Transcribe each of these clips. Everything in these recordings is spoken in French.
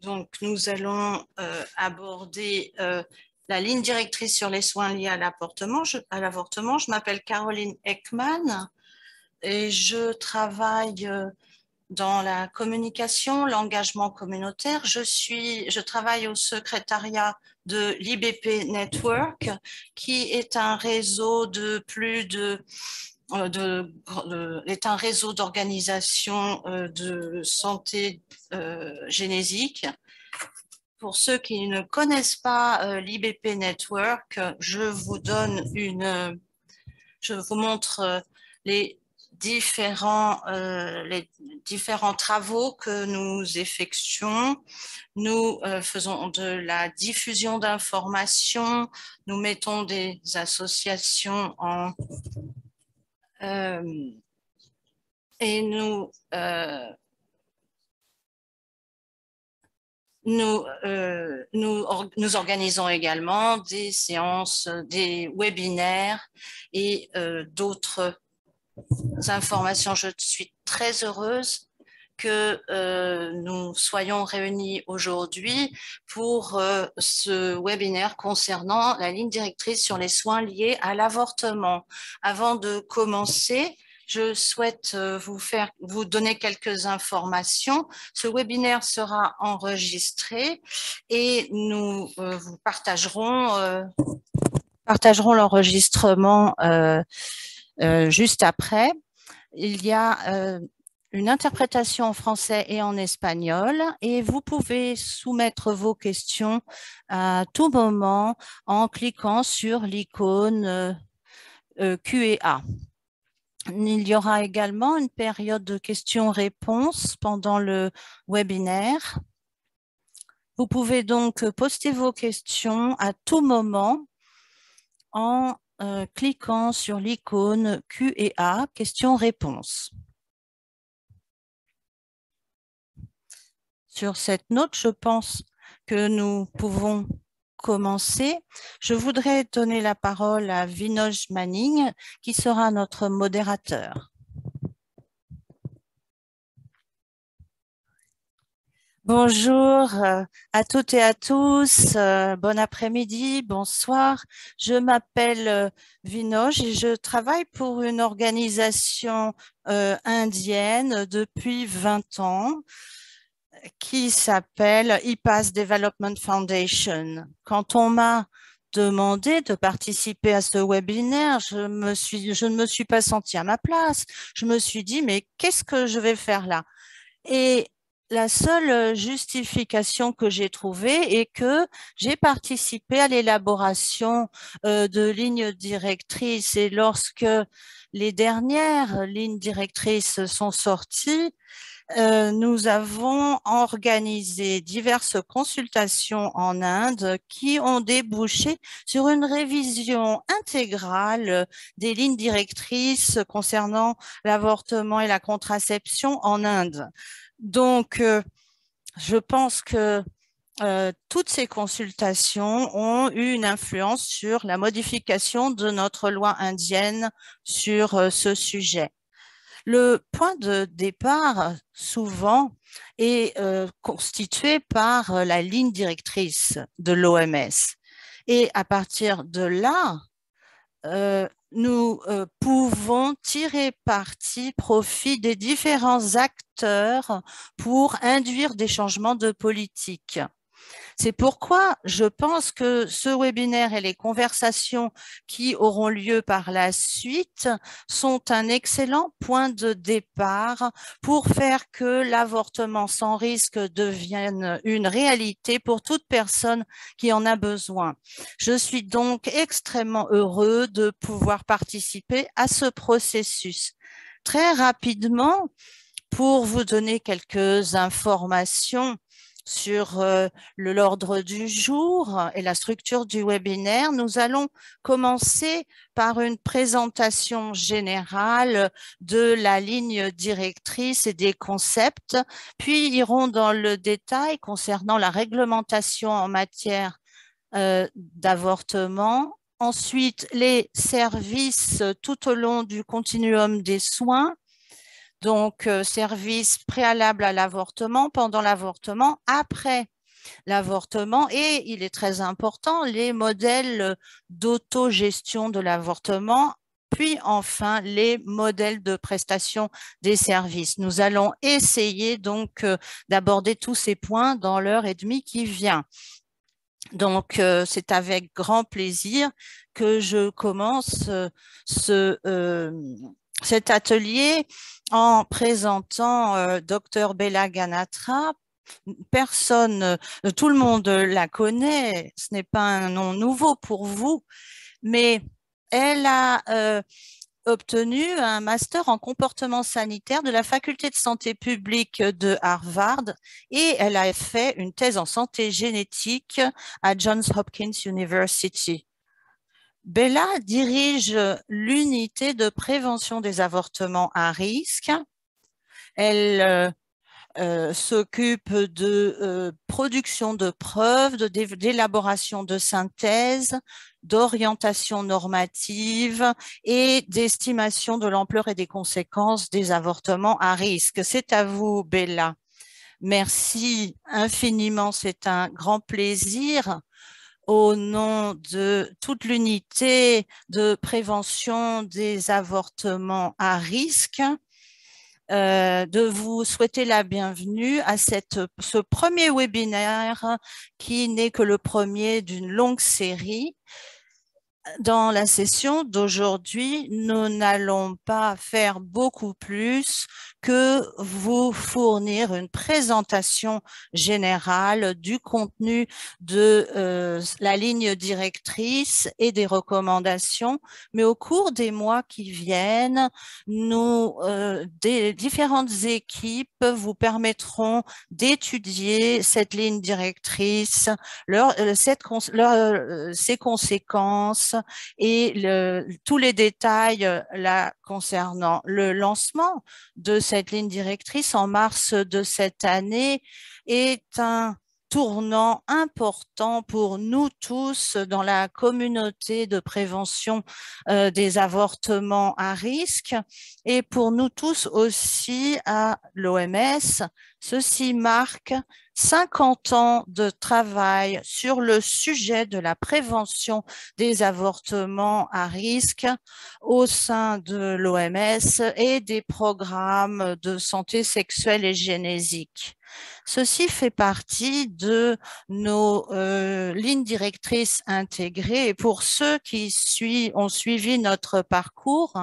Donc, nous allons aborder la ligne directrice sur les soins liés à l'avortement. Je m'appelle Caroline Ekman et je travaille dans la communication, l'engagement communautaire. Je travaille au secrétariat de l'IBP Network, qui est un réseau de plus est un réseau d'organisations de santé génésique. Pour ceux qui ne connaissent pas l'IBP Network, je vous montre les différents travaux que nous effectuons. Nous faisons de la diffusion d'informations, nous mettons des associations et nous organisons également des séances, des webinaires et d'autres informations. Je suis très heureuse que nous soyons réunis aujourd'hui pour ce webinaire concernant la ligne directrice sur les soins liés à l'avortement. Avant de commencer, je souhaite vous donner quelques informations. Ce webinaire sera enregistré et nous vous partagerons l'enregistrement juste après. Il y a une interprétation en français et en espagnol et vous pouvez soumettre vos questions à tout moment en cliquant sur l'icône Q&A. Il y aura également une période de questions-réponses pendant le webinaire. Vous pouvez donc poster vos questions à tout moment en cliquant sur l'icône Q&A, questions-réponses. Sur cette note, je pense que nous pouvons commencer. Je voudrais donner la parole à Vinoj Manning, qui sera notre modérateur. Bonjour à toutes et à tous, bon après-midi, bonsoir. Je m'appelle Vinoj et je travaille pour une organisation indienne depuis 20 ans qui s'appelle IPAS Development Foundation. Quand on m'a demandé de participer à ce webinaire, je ne me suis pas sentie à ma place. Je me suis dit, mais qu'est-ce que je vais faire là? Et la seule justification que j'ai trouvée est que j'ai participé à l'élaboration de lignes directrices et lorsque les dernières lignes directrices sont sorties, nous avons organisé diverses consultations en Inde qui ont débouché sur une révision intégrale des lignes directrices concernant l'avortement et la contraception en Inde. Donc, je pense que toutes ces consultations ont eu une influence sur la modification de notre loi indienne sur ce sujet. Le point de départ, souvent, est constitué par la ligne directrice de l'OMS. Et à partir de là, nous pouvons tirer profit des différents acteurs pour induire des changements de politique. C'est pourquoi je pense que ce webinaire et les conversations qui auront lieu par la suite sont un excellent point de départ pour faire que l'avortement sans risque devienne une réalité pour toute personne qui en a besoin. Je suis donc extrêmement heureux de pouvoir participer à ce processus. Très rapidement, pour vous donner quelques informations sur l'ordre du jour et la structure du webinaire, nous allons commencer par une présentation générale de la ligne directrice et des concepts, puis irons dans le détail concernant la réglementation en matière d'avortement. Ensuite, les services tout au long du continuum des soins. Donc, service préalable à l'avortement, pendant l'avortement, après l'avortement et il est très important, les modèles d'autogestion de l'avortement, puis enfin les modèles de prestation des services. Nous allons essayer donc d'aborder tous ces points dans l'heure et demie qui vient. Donc, c'est avec grand plaisir que je commence ce, cet atelier en présentant Dr Bella Ganatra. Personne, tout le monde la connaît, ce n'est pas un nom nouveau pour vous, mais elle a obtenu un master en comportement sanitaire de la faculté de santé publique de Harvard et elle a fait une thèse en santé génétique à Johns Hopkins University. Bella dirige l'unité de prévention des avortements à risque. Elle s'occupe de production de preuves, d'élaboration de synthèse, d'orientation normative et d'estimation de l'ampleur et des conséquences des avortements à risque. C'est à vous, Bella. Merci infiniment, c'est un grand plaisir au nom de toute l'unité de prévention des avortements à risque de vous souhaiter la bienvenue à ce premier webinaire qui n'est que le premier d'une longue série. Dans la session d'aujourd'hui, nous n'allons pas faire beaucoup plus que vous fournir une présentation générale du contenu de la ligne directrice et des recommandations. Mais au cours des mois qui viennent, des différentes équipes vous permettront d'étudier cette ligne directrice, ses conséquences, et tous les détails là concernant le lancement de cette ligne directrice en mars de cette année est un tournant important pour nous tous dans la communauté de prévention des avortements à risque et pour nous tous aussi à l'OMS. Ceci marque 50 ans de travail sur le sujet de la prévention des avortements à risque au sein de l'OMS et des programmes de santé sexuelle et génétique. Ceci fait partie de nos lignes directrices intégrées. Et pour ceux qui ont suivi notre parcours,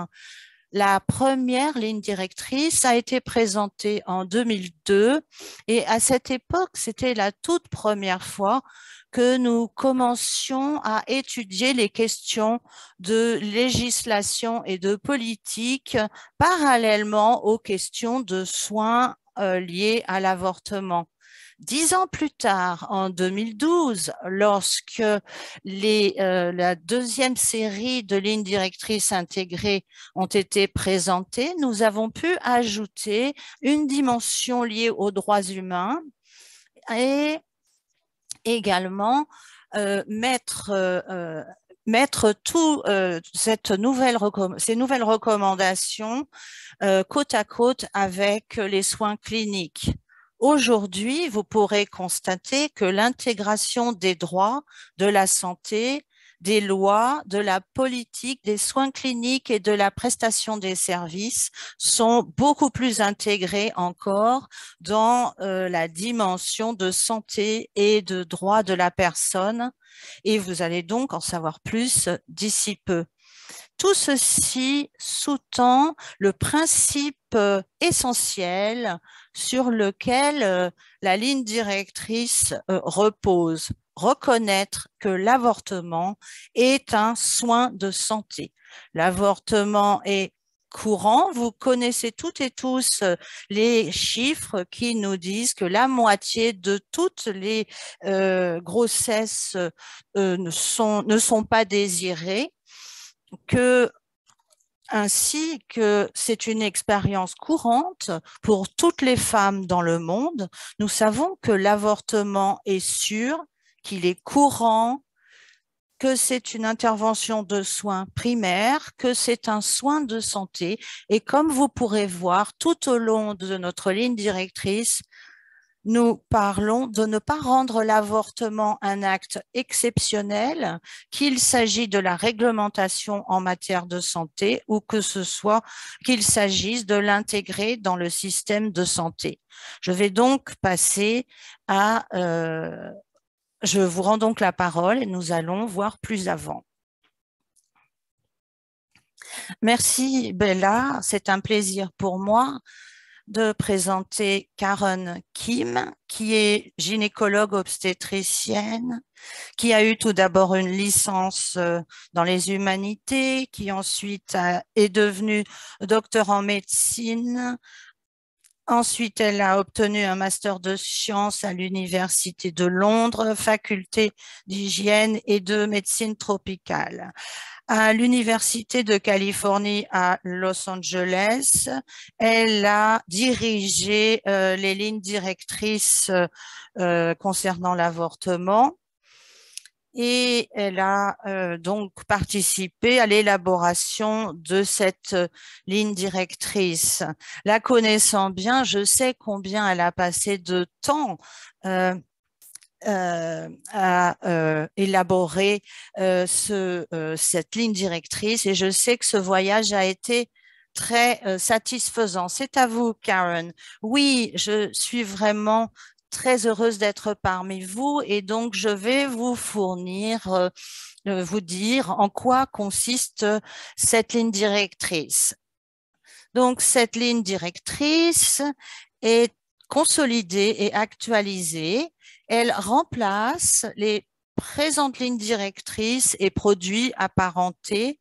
la première ligne directrice a été présentée en 2002 et à cette époque, c'était la toute première fois que nous commencions à étudier les questions de législation et de politique parallèlement aux questions de soins liés à l'avortement. 10 ans plus tard, en 2012, lorsque la deuxième série de lignes directrices intégrées ont été présentées, nous avons pu ajouter une dimension liée aux droits humains et également mettre ces nouvelles recommandations côte à côte avec les soins cliniques. Aujourd'hui, vous pourrez constater que l'intégration des droits, de la santé, des lois, de la politique, des soins cliniques et de la prestation des services sont beaucoup plus intégrés encore dans la dimension de santé et de droits de la personne. Et vous allez donc en savoir plus d'ici peu. Tout ceci sous-tend le principe essentiel sur lequel la ligne directrice repose, reconnaître que l'avortement est un soin de santé. L'avortement est courant. Vous connaissez toutes et tous les chiffres qui nous disent que la moitié de toutes les grossesses ne sont pas désirées, ainsi que c'est une expérience courante pour toutes les femmes dans le monde. Nous savons que l'avortement est sûr, qu'il est courant que c'est une intervention de soins primaires, que c'est un soin de santé. Et comme vous pourrez voir tout au long de notre ligne directrice, nous parlons de ne pas rendre l'avortement un acte exceptionnel, qu'il s'agit de la réglementation en matière de santé ou que ce soit qu'il s'agisse de l'intégrer dans le système de santé. Je vais donc passer à... je vous rends donc la parole et nous allons voir plus avant. Merci Bella, c'est un plaisir pour moi de présenter Karen Kim, qui est gynécologue obstétricienne, qui a eu tout d'abord une licence dans les humanités, qui ensuite est devenue docteur en médecine. Ensuite, elle a obtenu un master de sciences à l'Université de Londres, faculté d'hygiène et de médecine tropicale. À l'Université de Californie à Los Angeles, elle a dirigé les lignes directrices concernant l'avortement et elle a donc participé à l'élaboration de cette ligne directrice. La connaissant bien, je sais combien elle a passé de temps à élaborer cette ligne directrice et je sais que ce voyage a été très satisfaisant. C'est à vous, Karen. Oui, je suis vraiment très heureuse d'être parmi vous et donc je vais vous fournir, vous dire en quoi consiste cette ligne directrice. Donc, cette ligne directrice est consolidée et actualisée. Elle remplace les présentes lignes directrices et produits apparentés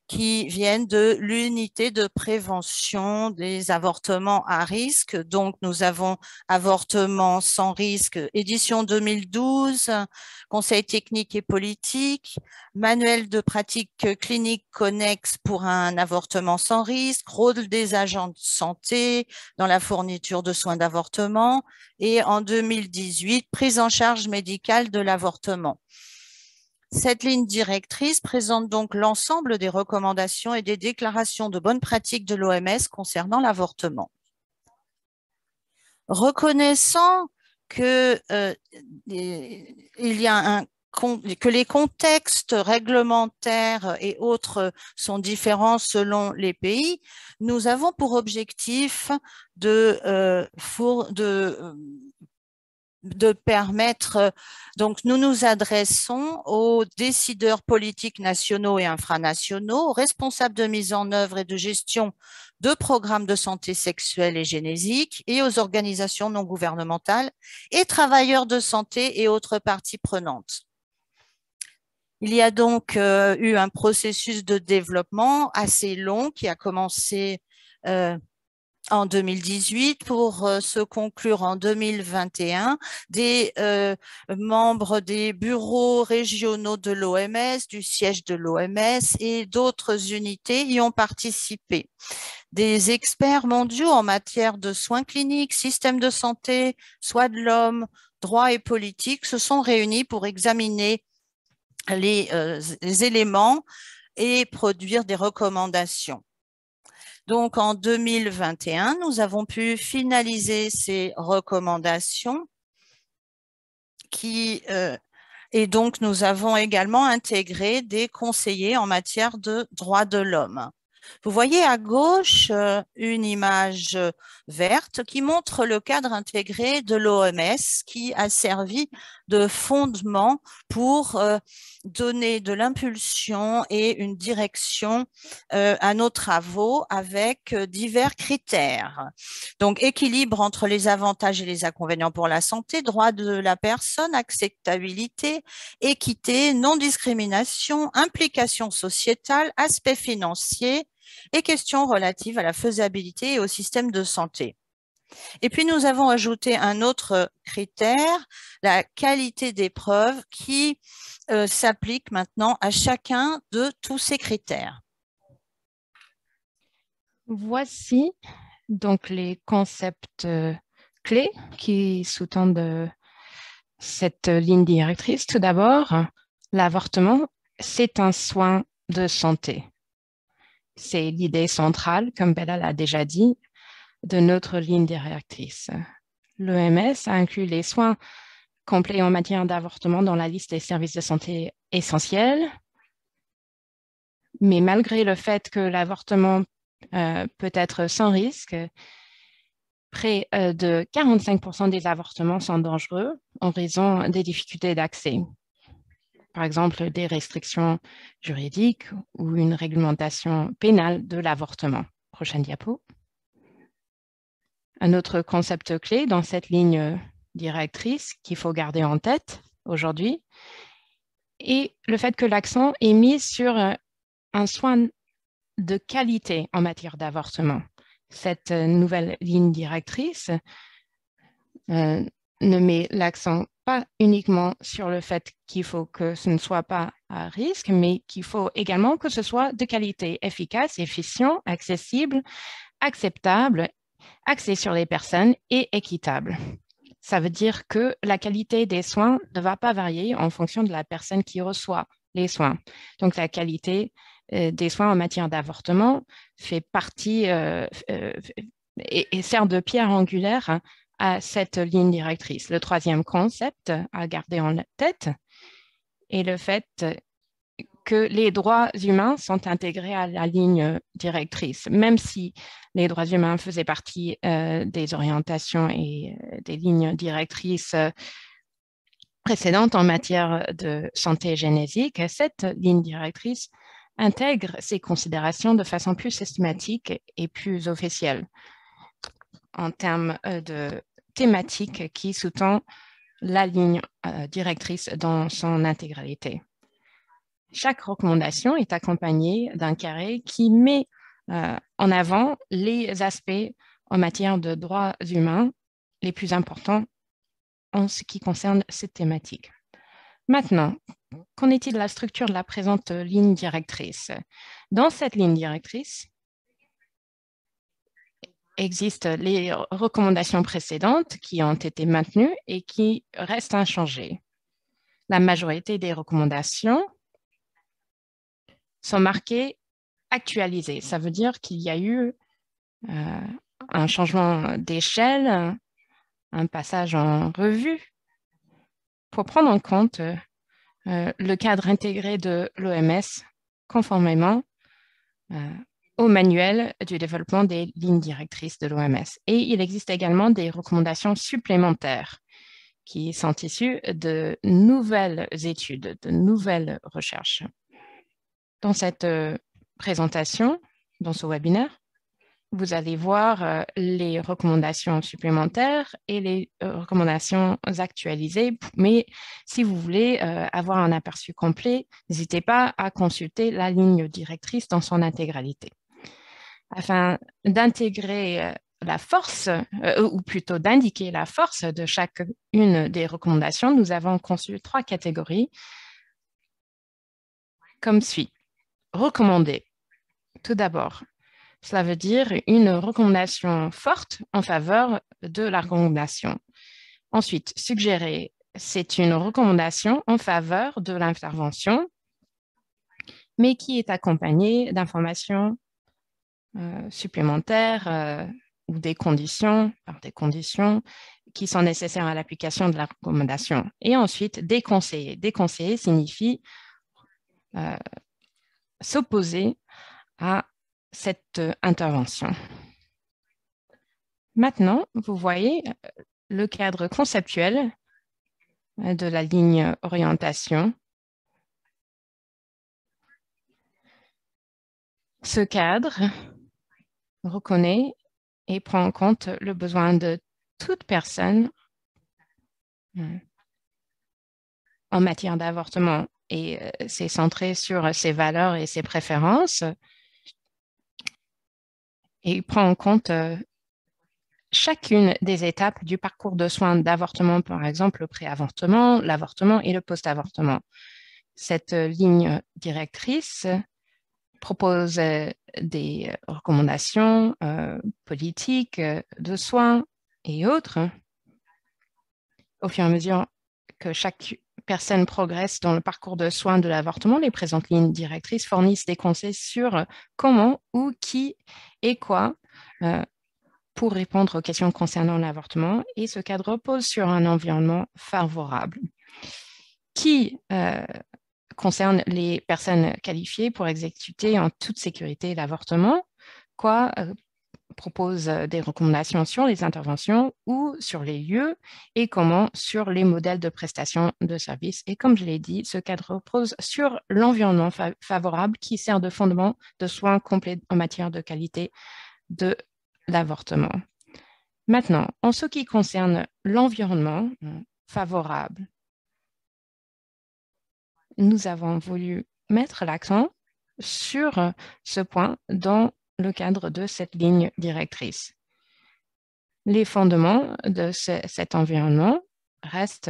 qui viennent de l'unité de prévention des avortements à risque. Donc, nous avons avortement sans risque, édition 2012, conseil technique et politique, manuel de pratique clinique connexe pour un avortement sans risque, rôle des agents de santé dans la fourniture de soins d'avortement et en 2018, prise en charge médicale de l'avortement. Cette ligne directrice présente donc l'ensemble des recommandations et des déclarations de bonnes pratiques de l'OMS concernant l'avortement. Reconnaissant que, que les contextes réglementaires et autres sont différents selon les pays, nous avons pour objectif de permettre, donc nous nous adressons aux décideurs politiques nationaux et infranationaux, aux responsables de mise en œuvre et de gestion de programmes de santé sexuelle et génésique et aux organisations non gouvernementales et travailleurs de santé et autres parties prenantes. Il y a donc eu un processus de développement assez long qui a commencé en 2018 pour se conclure en 2021. Des membres des bureaux régionaux de l'OMS, du siège de l'OMS et d'autres unités y ont participé. Des experts mondiaux en matière de soins cliniques, système de santé, soins de l'homme, droit et politique se sont réunis pour examiner les éléments et produire des recommandations. Donc, en 2021, nous avons pu finaliser ces recommandations et donc nous avons également intégré des conseillers en matière de droits de l'homme. Vous voyez à gauche une image verte qui montre le cadre intégré de l'OMS qui a servi de fondement pour donner de l'impulsion et une direction à nos travaux avec divers critères. Donc, équilibre entre les avantages et les inconvénients pour la santé, droit de la personne, acceptabilité, équité, non-discrimination, implication sociétale, aspect financier et questions relatives à la faisabilité et au système de santé. Et puis, nous avons ajouté un autre critère, la qualité des preuves qui s'applique maintenant à chacun de tous ces critères. Voici donc les concepts clés qui sous-tendent cette ligne directrice. Tout d'abord, L'avortement, c'est un soin de santé. C'est l'idée centrale, comme Bella l'a déjà dit, de notre ligne directrice. L'OMS a inclus les soins complets en matière d'avortement dans la liste des services de santé essentiels. Mais malgré le fait que l'avortement peut être sans risque, près de 45% des avortements sont dangereux en raison des difficultés d'accès. Par exemple, des restrictions juridiques ou une réglementation pénale de l'avortement. Prochaine diapo. Un autre concept clé dans cette ligne directrice qu'il faut garder en tête aujourd'hui est le fait que l'accent est mis sur un soin de qualité en matière d'avortement. Cette nouvelle ligne directrice ne met l'accent pas uniquement sur le fait qu'il faut que ce ne soit pas à risque, mais qu'il faut également que ce soit de qualité, efficace, efficient, accessible, acceptable, axé sur les personnes et équitable. Ça veut dire que la qualité des soins ne va pas varier en fonction de la personne qui reçoit les soins. Donc, la qualité des soins en matière d'avortement fait partie et sert de pierre angulaire à cette ligne directrice. Le troisième concept à garder en tête est le fait que les droits humains sont intégrés à la ligne directrice, même si les droits humains faisaient partie des orientations et des lignes directrices précédentes en matière de santé génétique. Cette ligne directrice intègre ces considérations de façon plus systématique et plus officielle en termes de thématique qui sous-tend la ligne directrice dans son intégralité. Chaque recommandation est accompagnée d'un carré qui met en avant les aspects en matière de droits humains les plus importants en ce qui concerne cette thématique. Maintenant, qu'en est-il de la structure de la présente ligne directrice? Dans cette ligne directrice, existent les recommandations précédentes qui ont été maintenues et qui restent inchangées. La majorité des recommandations sont marquées actualisées. Ça veut dire qu'il y a eu un changement d'échelle, un passage en revue pour prendre en compte le cadre intégré de l'OMS conformément au manuel du développement des lignes directrices de l'OMS. Et il existe également des recommandations supplémentaires qui sont issues de nouvelles études, de nouvelles recherches. Dans cette présentation, dans ce webinaire, vous allez voir les recommandations supplémentaires et les recommandations actualisées. Mais si vous voulez avoir un aperçu complet, n'hésitez pas à consulter la ligne directrice dans son intégralité. Afin d'intégrer la force, ou plutôt d'indiquer la force de chacune des recommandations, nous avons conçu 3 catégories comme suit. Recommander. Tout d'abord, cela veut dire une recommandation forte en faveur de la recommandation. Ensuite, suggérer, c'est une recommandation en faveur de l'intervention, mais qui est accompagnée d'informations supplémentaires ou des conditions qui sont nécessaires à l'application de la recommandation. Et ensuite, déconseiller. Déconseiller signifie s'opposer à cette intervention. Maintenant, vous voyez le cadre conceptuel de la ligne orientation. Ce cadre reconnaît et prend en compte le besoin de toute personne en matière d'avortement et c'est centré sur ses valeurs et ses préférences et il prend en compte chacune des étapes du parcours de soins d'avortement, par exemple le pré-avortement, l'avortement et le post-avortement. Cette ligne directrice propose des recommandations politiques, de soins et autres au fur et à mesure que chaque personnes progressent dans le parcours de soins de l'avortement, les présentes lignes directrices fournissent des conseils sur comment, où, qui et quoi pour répondre aux questions concernant l'avortement, et ce cadre repose sur un environnement favorable qui concerne les personnes qualifiées pour exécuter en toute sécurité l'avortement, quoi propose des recommandations sur les interventions ou sur les lieux et comment sur les modèles de prestation de services. Et comme je l'ai dit, ce cadre repose sur l'environnement favorable qui sert de fondement de soins complets en matière de qualité de l'avortement. Maintenant, en ce qui concerne l'environnement favorable, nous avons voulu mettre l'accent sur ce point dans le cadre de cette ligne directrice. Les fondements de cet environnement restent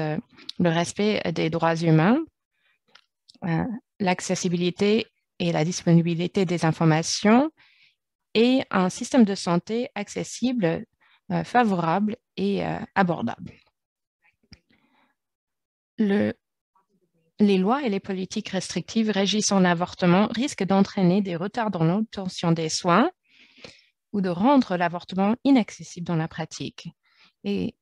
le respect des droits humains, l'accessibilité et la disponibilité des informations et un système de santé accessible, favorable et abordable. Les lois et les politiques restrictives régissant l'avortement risquent d'entraîner des retards dans l'obtention des soins ou de rendre l'avortement inaccessible dans la pratique. Et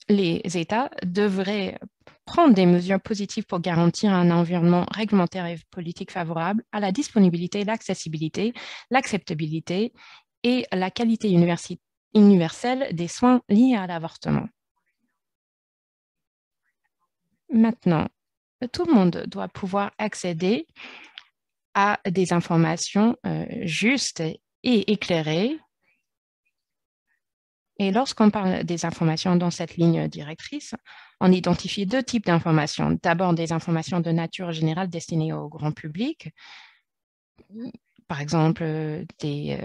les États devraient prendre des mesures positives pour garantir un environnement réglementaire et politique favorable à la disponibilité, l'accessibilité, l'acceptabilité et la qualité universelle des soins liés à l'avortement. Maintenant, tout le monde doit pouvoir accéder à des informations justes et éclairées. Et lorsqu'on parle des informations dans cette ligne directrice, on identifie deux types d'informations. D'abord, des informations de nature générale destinées au grand public, par exemple des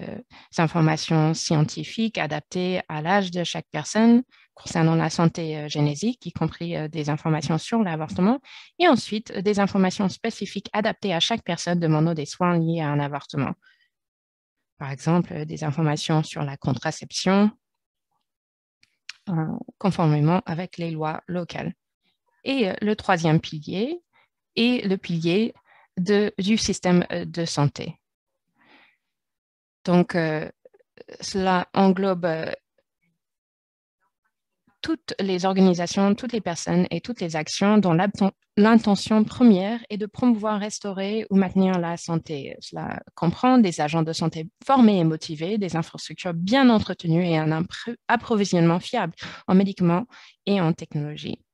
informations scientifiques adaptées à l'âge de chaque personne concernant la santé génétique, y compris des informations sur l'avortement, et ensuite des informations spécifiques adaptées à chaque personne demandant des soins liés à un avortement. Par exemple, des informations sur la contraception, conformément avec les lois locales. Et le troisième pilier est le pilier du système de santé. Donc, cela englobe toutes les organisations, toutes les personnes et toutes les actions dont l'intention première est de promouvoir, restaurer ou maintenir la santé. Cela comprend des agents de santé formés et motivés, des infrastructures bien entretenues et un approvisionnement fiable en médicaments et en technologie.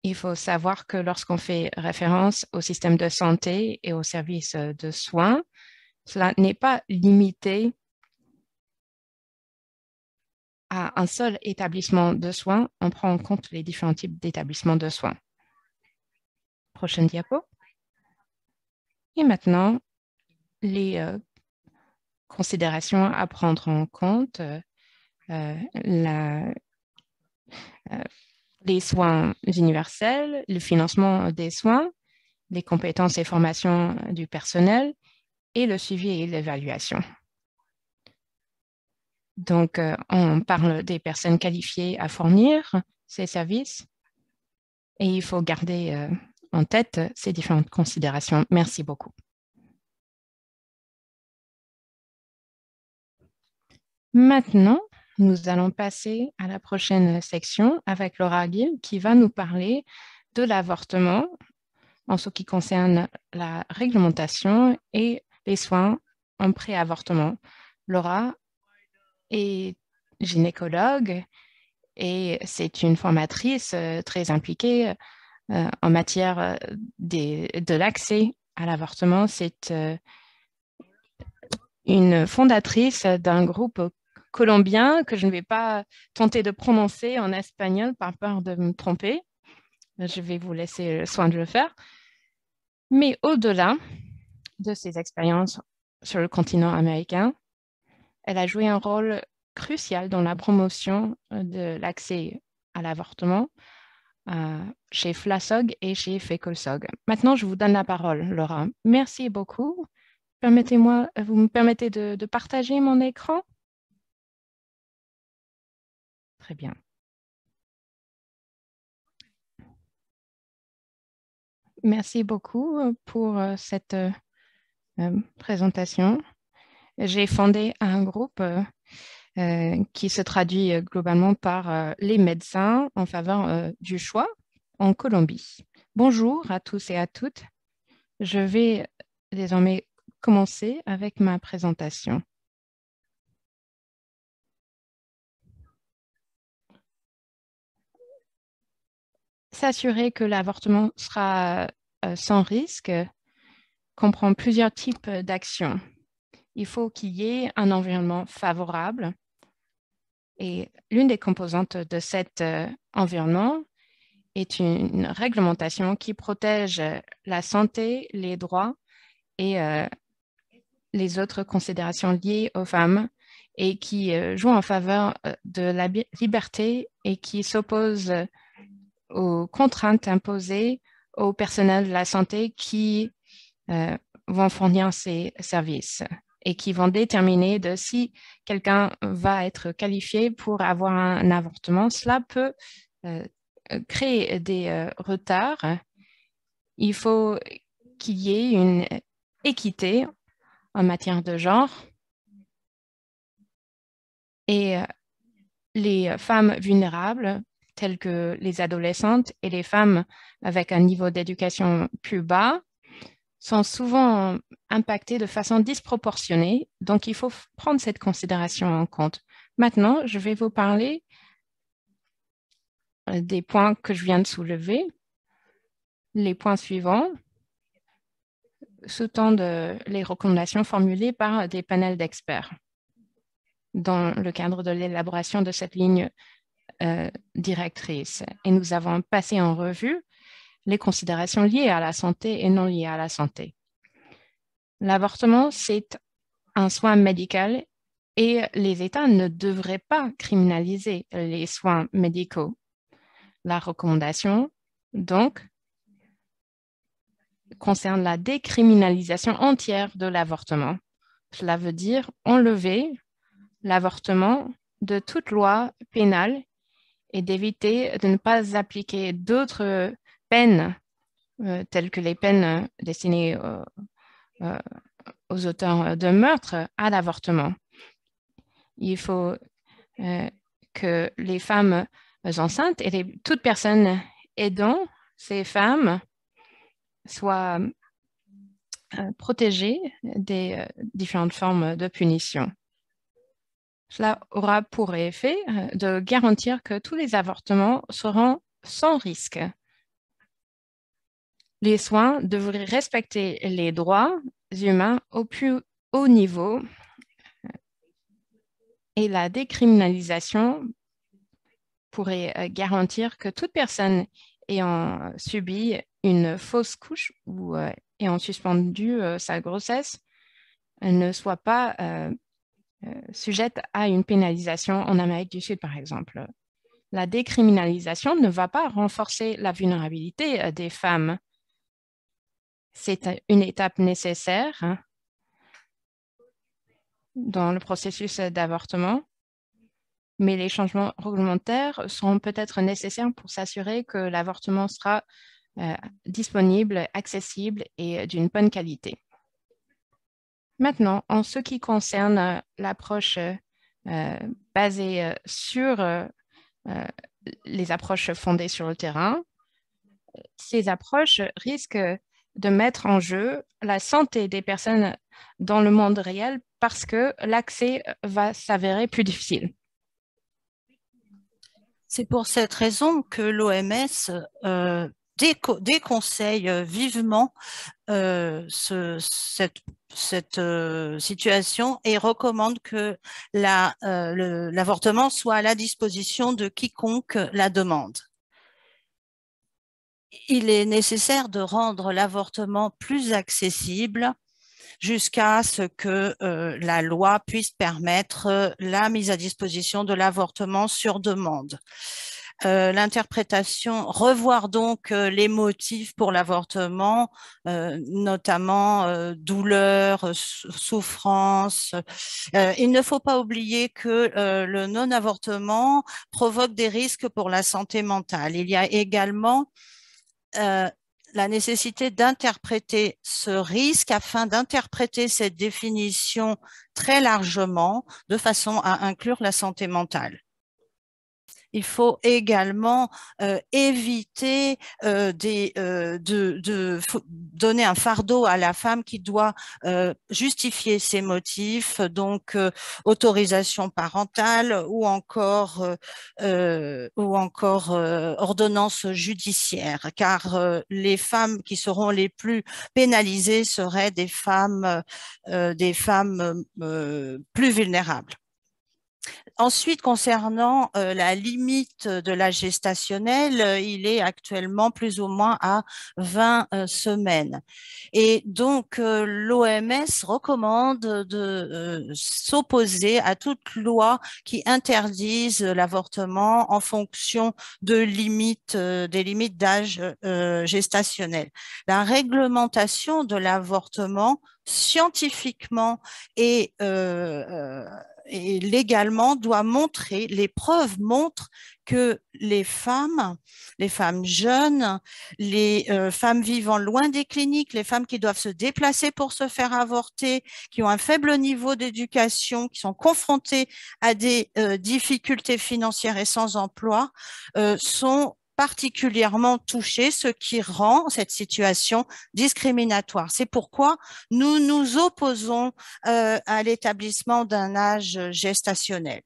Il faut savoir que lorsqu'on fait référence au système de santé et aux services de soins, cela n'est pas limité à un seul établissement de soins. On prend en compte les différents types d'établissements de soins. Prochaine diapo. Et maintenant, les considérations à prendre en compte, les soins universels, le financement des soins, les compétences et formations du personnel et le suivi et l'évaluation. Donc, on parle des personnes qualifiées à fournir ces services et il faut garder en tête ces différentes considérations. Merci beaucoup. Maintenant, nous allons passer à la prochaine section avec Laura Gill qui va nous parler de l'avortement en ce qui concerne la réglementation et les soins en pré-avortement. Laura est gynécologue et c'est une formatrice très impliquée en matière de l'accès à l'avortement. C'est une fondatrice d'un groupe colombien que je ne vais pas tenter de prononcer en espagnol par peur de me tromper. Je vais vous laisser le soin de le faire. Mais au-delà de ses expériences sur le continent américain, elle a joué un rôle crucial dans la promotion de l'accès à l'avortement chez FLASOG et chez FECOLSOG. Maintenant, je vous donne la parole, Laura. Merci beaucoup. Vous me permettez de partager mon écran? Très bien. Merci beaucoup pour cette présentation. J'ai fondé un groupe qui se traduit globalement par les médecins en faveur du choix en Colombie. Bonjour à tous et à toutes. Je vais désormais commencer avec ma présentation. S'assurer que l'avortement sera sans risque comprend plusieurs types d'actions. Il faut qu'il y ait un environnement favorable et l'une des composantes de cet environnement est une réglementation qui protège la santé, les droits et les autres considérations liées aux femmes et qui joue en faveur de la liberté et qui s'oppose aux contraintes imposées au personnel de la santé qui vont fournir ces services et qui vont déterminer de si quelqu'un va être qualifié pour avoir un avortement. Cela peut créer des retards. Il faut qu'il y ait une équité en matière de genre et les femmes vulnérables, telles que les adolescentes et les femmes avec un niveau d'éducation plus bas, sont souvent impactées de façon disproportionnée. Donc, il faut prendre cette considération en compte. Maintenant, je vais vous parler des points que je viens de soulever. Les points suivants sous-tendent les recommandations formulées par des panels d'experts dans le cadre de l'élaboration de cette ligne directrice. Et nous avons passé en revue les considérations liées à la santé et non liées à la santé. L'avortement, c'est un soin médical et les États ne devraient pas criminaliser les soins médicaux. La recommandation, donc, concerne la décriminalisation entière de l'avortement. Cela veut dire enlever l'avortement de toute loi pénale et d'éviter de ne pas appliquer d'autres peines telles que les peines destinées aux auteurs de meurtres à l'avortement. Il faut que les femmes enceintes et toute personne aidant ces femmes soient protégées des différentes formes de punition. Cela aura pour effet de garantir que tous les avortements seront sans risque. Les soins devraient respecter les droits humains au plus haut niveau et la décriminalisation pourrait garantir que toute personne ayant subi une fausse couche ou ayant suspendu sa grossesse ne soit pas sujette à une pénalisation en Amérique du Sud, par exemple. La décriminalisation ne va pas renforcer la vulnérabilité des femmes. C'est une étape nécessaire dans le processus d'avortement, mais les changements réglementaires seront peut-être nécessaires pour s'assurer que l'avortement sera disponible, accessible et d'une bonne qualité. Maintenant, en ce qui concerne l'approche basée sur les approches fondées sur le terrain, ces approches risquent de mettre en jeu la santé des personnes dans le monde réel parce que l'accès va s'avérer plus difficile. C'est pour cette raison que l'OMS déconseille vivement cette situation et recommande que l'avortement soit à la disposition de quiconque la demande. Il est nécessaire de rendre l'avortement plus accessible jusqu'à ce que la loi puisse permettre la mise à disposition de l'avortement sur demande. L'interprétation, revoir donc les motifs pour l'avortement, notamment douleur, souffrance. Il ne faut pas oublier que le non-avortement provoque des risques pour la santé mentale. Il y a également la nécessité d'interpréter ce risque afin d'interpréter cette définition très largement de façon à inclure la santé mentale. Il faut également éviter de donner un fardeau à la femme qui doit justifier ses motifs, donc autorisation parentale ou encore ordonnance judiciaire, car les femmes qui seront les plus pénalisées seraient des femmes plus vulnérables. Ensuite, concernant la limite de l'âge gestationnel, il est actuellement plus ou moins à 20 semaines. Et donc, l'OMS recommande de s'opposer à toute loi qui interdise l'avortement en fonction de des limites d'âge gestationnel. La réglementation de l'avortement scientifiquement et légalement doit montrer, les preuves montrent que les femmes jeunes, les femmes vivant loin des cliniques, les femmes qui doivent se déplacer pour se faire avorter, qui ont un faible niveau d'éducation, qui sont confrontées à des difficultés financières et sans emploi, sont particulièrement touchées, ce qui rend cette situation discriminatoire. C'est pourquoi nous nous opposons à l'établissement d'un âge gestationnel.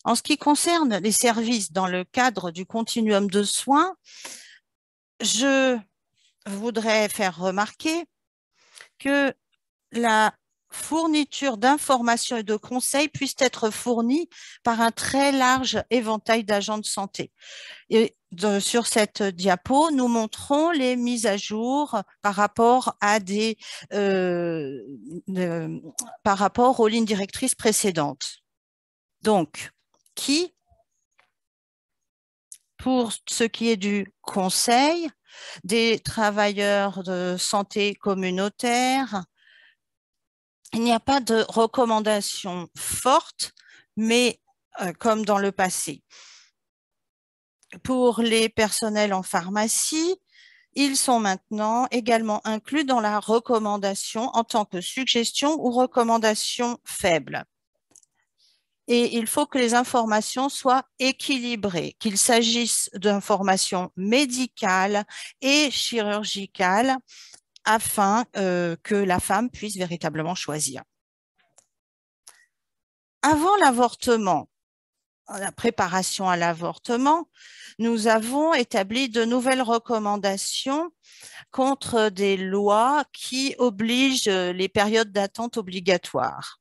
En ce qui concerne les services dans le cadre du continuum de soins, je voudrais faire remarquer que la fourniture d'informations et de conseils puisse être fournie par un très large éventail d'agents de santé. Et sur cette diapo, nous montrons les mises à jour par rapport par rapport aux lignes directrices précédentes. Donc, pour ce qui est du conseil, des travailleurs de santé communautaire, il n'y a pas de recommandation forte, mais comme dans le passé. Pour les personnels en pharmacie, ils sont maintenant également inclus dans la recommandation en tant que suggestion ou recommandation faible. Et il faut que les informations soient équilibrées, qu'il s'agisse d'informations médicales et chirurgicales afin que la femme puisse véritablement choisir. Avant l'avortement, la préparation à l'avortement, nous avons établi de nouvelles recommandations contre des lois qui obligent les périodes d'attente obligatoires.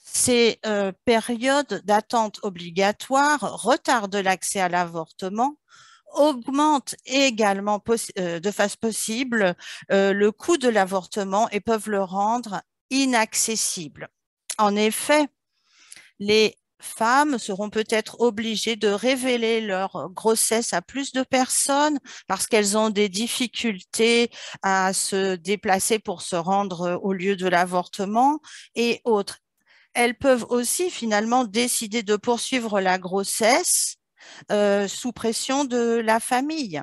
Ces périodes d'attente obligatoires retardent l'accès à l'avortement, augmentent également de façon possible le coût de l'avortement et peuvent le rendre inaccessible. En effet, les femmes seront peut-être obligées de révéler leur grossesse à plus de personnes parce qu'elles ont des difficultés à se déplacer pour se rendre au lieu de l'avortement et autres. Elles peuvent aussi finalement décider de poursuivre la grossesse sous pression de la famille.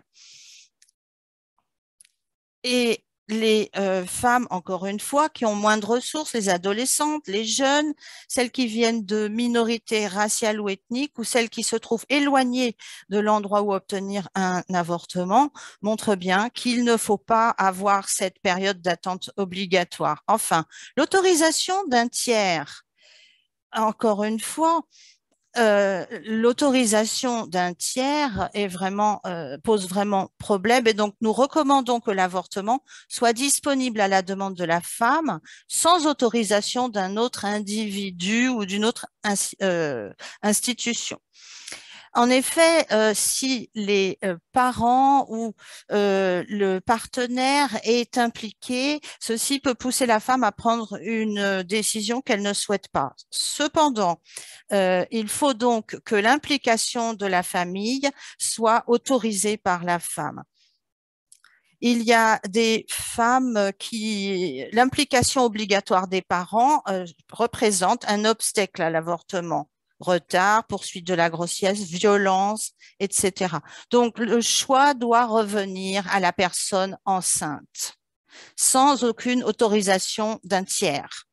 Et les femmes, encore une fois, qui ont moins de ressources, les adolescentes, les jeunes, celles qui viennent de minorités raciales ou ethniques ou celles qui se trouvent éloignées de l'endroit où obtenir un avortement, montrent bien qu'il ne faut pas avoir cette période d'attente obligatoire. Enfin, l'autorisation d'un tiers, encore une fois, l'autorisation d'un tiers pose vraiment problème et donc nous recommandons que l'avortement soit disponible à la demande de la femme sans autorisation d'un autre individu ou d'une autre institution. En effet, si les parents ou le partenaire est impliqué, ceci peut pousser la femme à prendre une décision qu'elle ne souhaite pas. Cependant, il faut donc que l'implication de la famille soit autorisée par la femme. Il y a des femmes l'implication obligatoire des parents représente un obstacle à l'avortement, retard, poursuite de la grossesse, violence, etc. Donc, le choix doit revenir à la personne enceinte, sans aucune autorisation d'un tiers.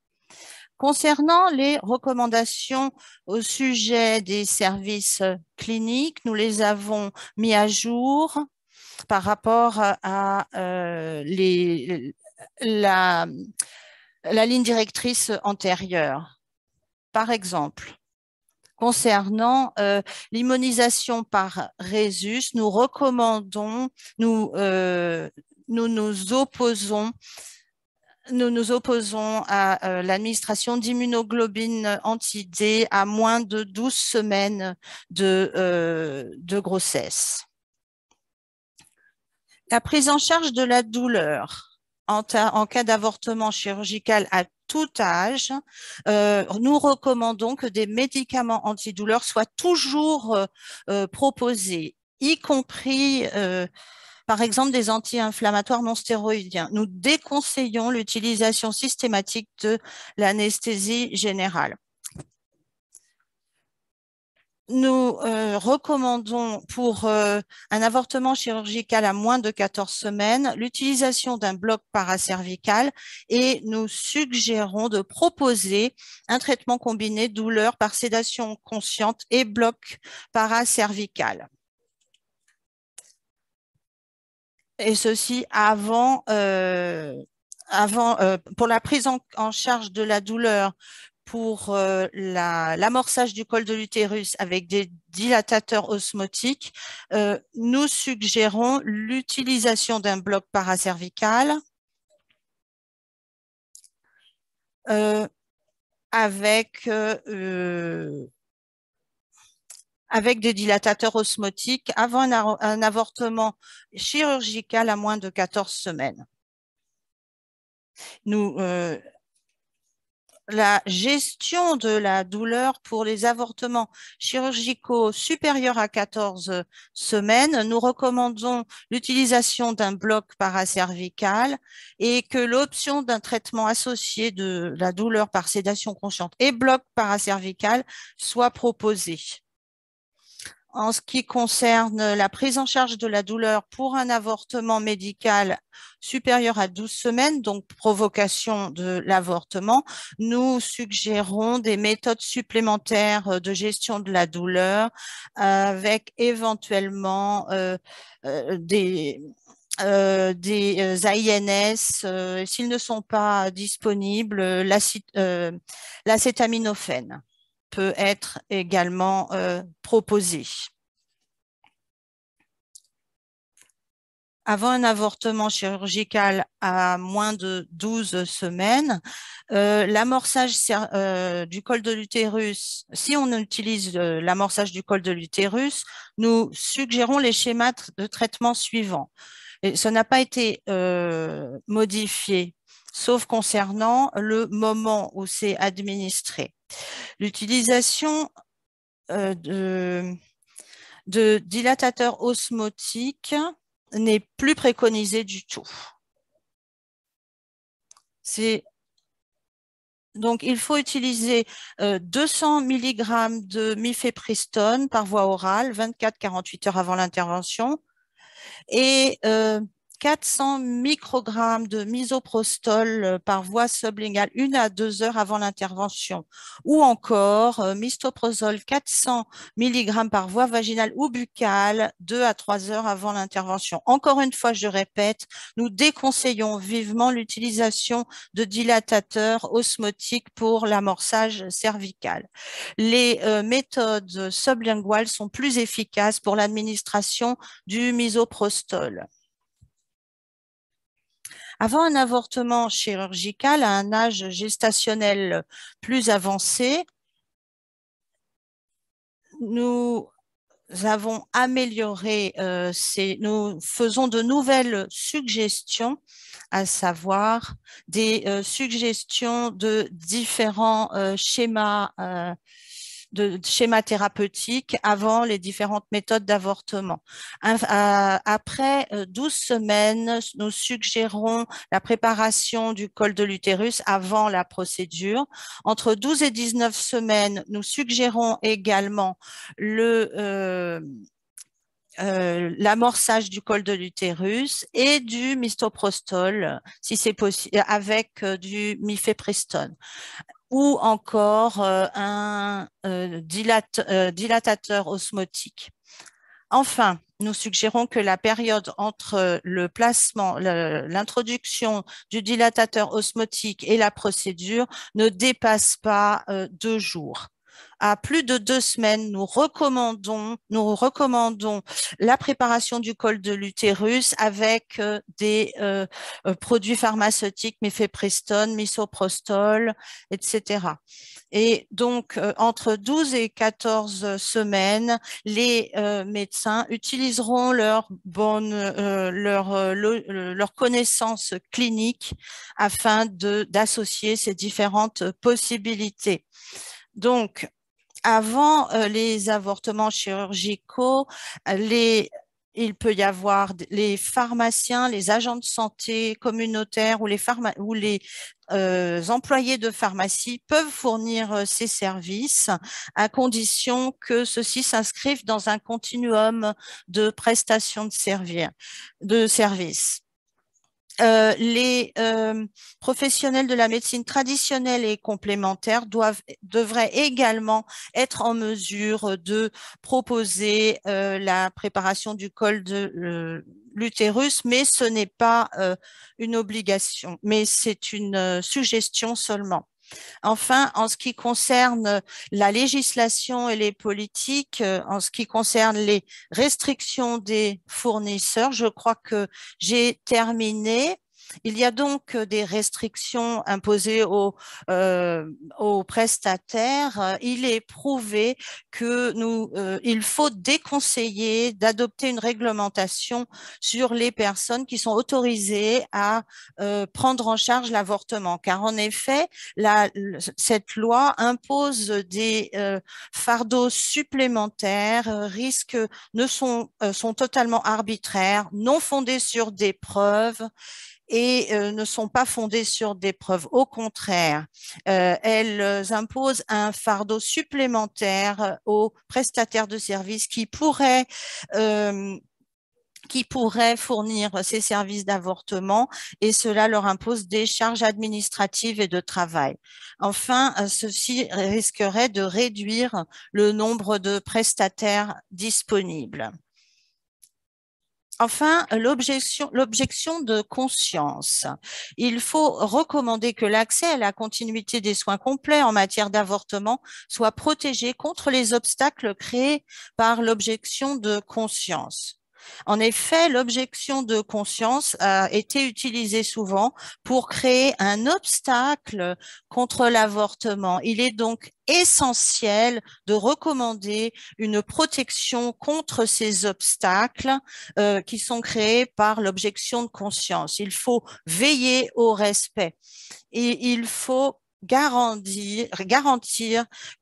Concernant les recommandations au sujet des services cliniques, nous les avons mis à jour par rapport à la ligne directrice antérieure. Par exemple, concernant l'immunisation par Rhésus, nous recommandons, nous nous opposons à l'administration d'immunoglobine anti-D à moins de 12 semaines de grossesse. La prise en charge de la douleur en cas d'avortement chirurgical à tout âge, nous recommandons que des médicaments antidouleurs soient toujours proposés, y compris par exemple des anti-inflammatoires non stéroïdiens. Nous déconseillons l'utilisation systématique de l'anesthésie générale. Nous recommandons pour un avortement chirurgical à moins de 14 semaines l'utilisation d'un bloc paracervical et nous suggérons de proposer un traitement combiné douleur par sédation consciente et bloc paracervical. Et ceci pour la prise en charge de la douleur pour l'amorçage du col de l'utérus avec des dilatateurs osmotiques, nous suggérons l'utilisation d'un bloc paracervical avec des dilatateurs osmotiques avant un avortement chirurgical à moins de 14 semaines. La gestion de la douleur pour les avortements chirurgicaux supérieurs à 14 semaines, nous recommandons l'utilisation d'un bloc paracervical et que l'option d'un traitement associé de la douleur par sédation consciente et bloc paracervical soit proposée. En ce qui concerne la prise en charge de la douleur pour un avortement médical supérieur à 12 semaines, donc provocation de l'avortement, nous suggérons des méthodes supplémentaires de gestion de la douleur avec éventuellement des AINS, s'ils ne sont pas disponibles, l'acétaminophène peut être également proposé. Avant un avortement chirurgical à moins de 12 semaines, l'amorçage du col de l'utérus, si on utilise l'amorçage du col de l'utérus, nous suggérons les schémas de traitement suivants. Et ça n'a pas été modifié, sauf concernant le moment où c'est administré. L'utilisation de dilatateurs osmotiques n'est plus préconisée du tout. Donc, il faut utiliser 200 mg de mifepristone par voie orale, 24-48 heures avant l'intervention, et 400 microgrammes de misoprostol par voie sublinguale 1 à 2 heures avant l'intervention, ou encore misoprostol 400 mg par voie vaginale ou buccale 2 à 3 heures avant l'intervention. Encore une fois, je répète, nous déconseillons vivement l'utilisation de dilatateurs osmotiques pour l'amorçage cervical. Les méthodes sublinguales sont plus efficaces pour l'administration du misoprostol. Avant un avortement chirurgical à un âge gestationnel plus avancé, nous avons amélioré, nous faisons de nouvelles suggestions, à savoir des suggestions de différents schémas de schéma thérapeutique avant les différentes méthodes d'avortement. Après 12 semaines, nous suggérons la préparation du col de l'utérus avant la procédure. Entre 12 et 19 semaines, nous suggérons également l'amorçage du col de l'utérus et du misoprostol, si c'est possible, avec du mifepristone, ou encore un dilatateur osmotique. Enfin, nous suggérons que la période entre le placement, l'introduction du dilatateur osmotique et la procédure ne dépasse pas 2 jours. À plus de 2 semaines, nous recommandons la préparation du col de l'utérus avec des produits pharmaceutiques, mifepristone, misoprostol, etc. Et donc, entre 12 et 14 semaines, les médecins utiliseront leur connaissance clinique afin d'associer ces différentes possibilités. Donc, avant les avortements chirurgicaux, il peut y avoir les pharmaciens, les agents de santé communautaires ou les employés de pharmacie peuvent fournir ces services à condition que ceux-ci s'inscrivent dans un continuum de prestations de services. Les professionnels de la médecine traditionnelle et complémentaire devraient également être en mesure de proposer la préparation du col de l'utérus, mais ce n'est pas une obligation, mais c'est une suggestion seulement. Enfin, en ce qui concerne la législation et les politiques, en ce qui concerne les restrictions des fournisseurs, je crois que j'ai terminé. Il y a donc des restrictions imposées aux prestataires. Il est prouvé que il faut déconseiller d'adopter une réglementation sur les personnes qui sont autorisées à prendre en charge l'avortement, car en effet, cette loi impose des fardeaux supplémentaires, sont totalement arbitraires, non fondés sur des preuves et ne sont pas fondées sur des preuves. Au contraire, elles imposent un fardeau supplémentaire aux prestataires de services qui pourraient fournir ces services d'avortement et cela leur impose des charges administratives et de travail. Enfin, ceci risquerait de réduire le nombre de prestataires disponibles. Enfin, l'objection de conscience. Il faut recommander que l'accès à la continuité des soins complets en matière d'avortement soit protégé contre les obstacles créés par l'objection de conscience. En effet, l'objection de conscience a été utilisée souvent pour créer un obstacle contre l'avortement. Il est donc essentiel de recommander une protection contre ces obstacles qui sont créés par l'objection de conscience. Il faut veiller au respect et il faut garantir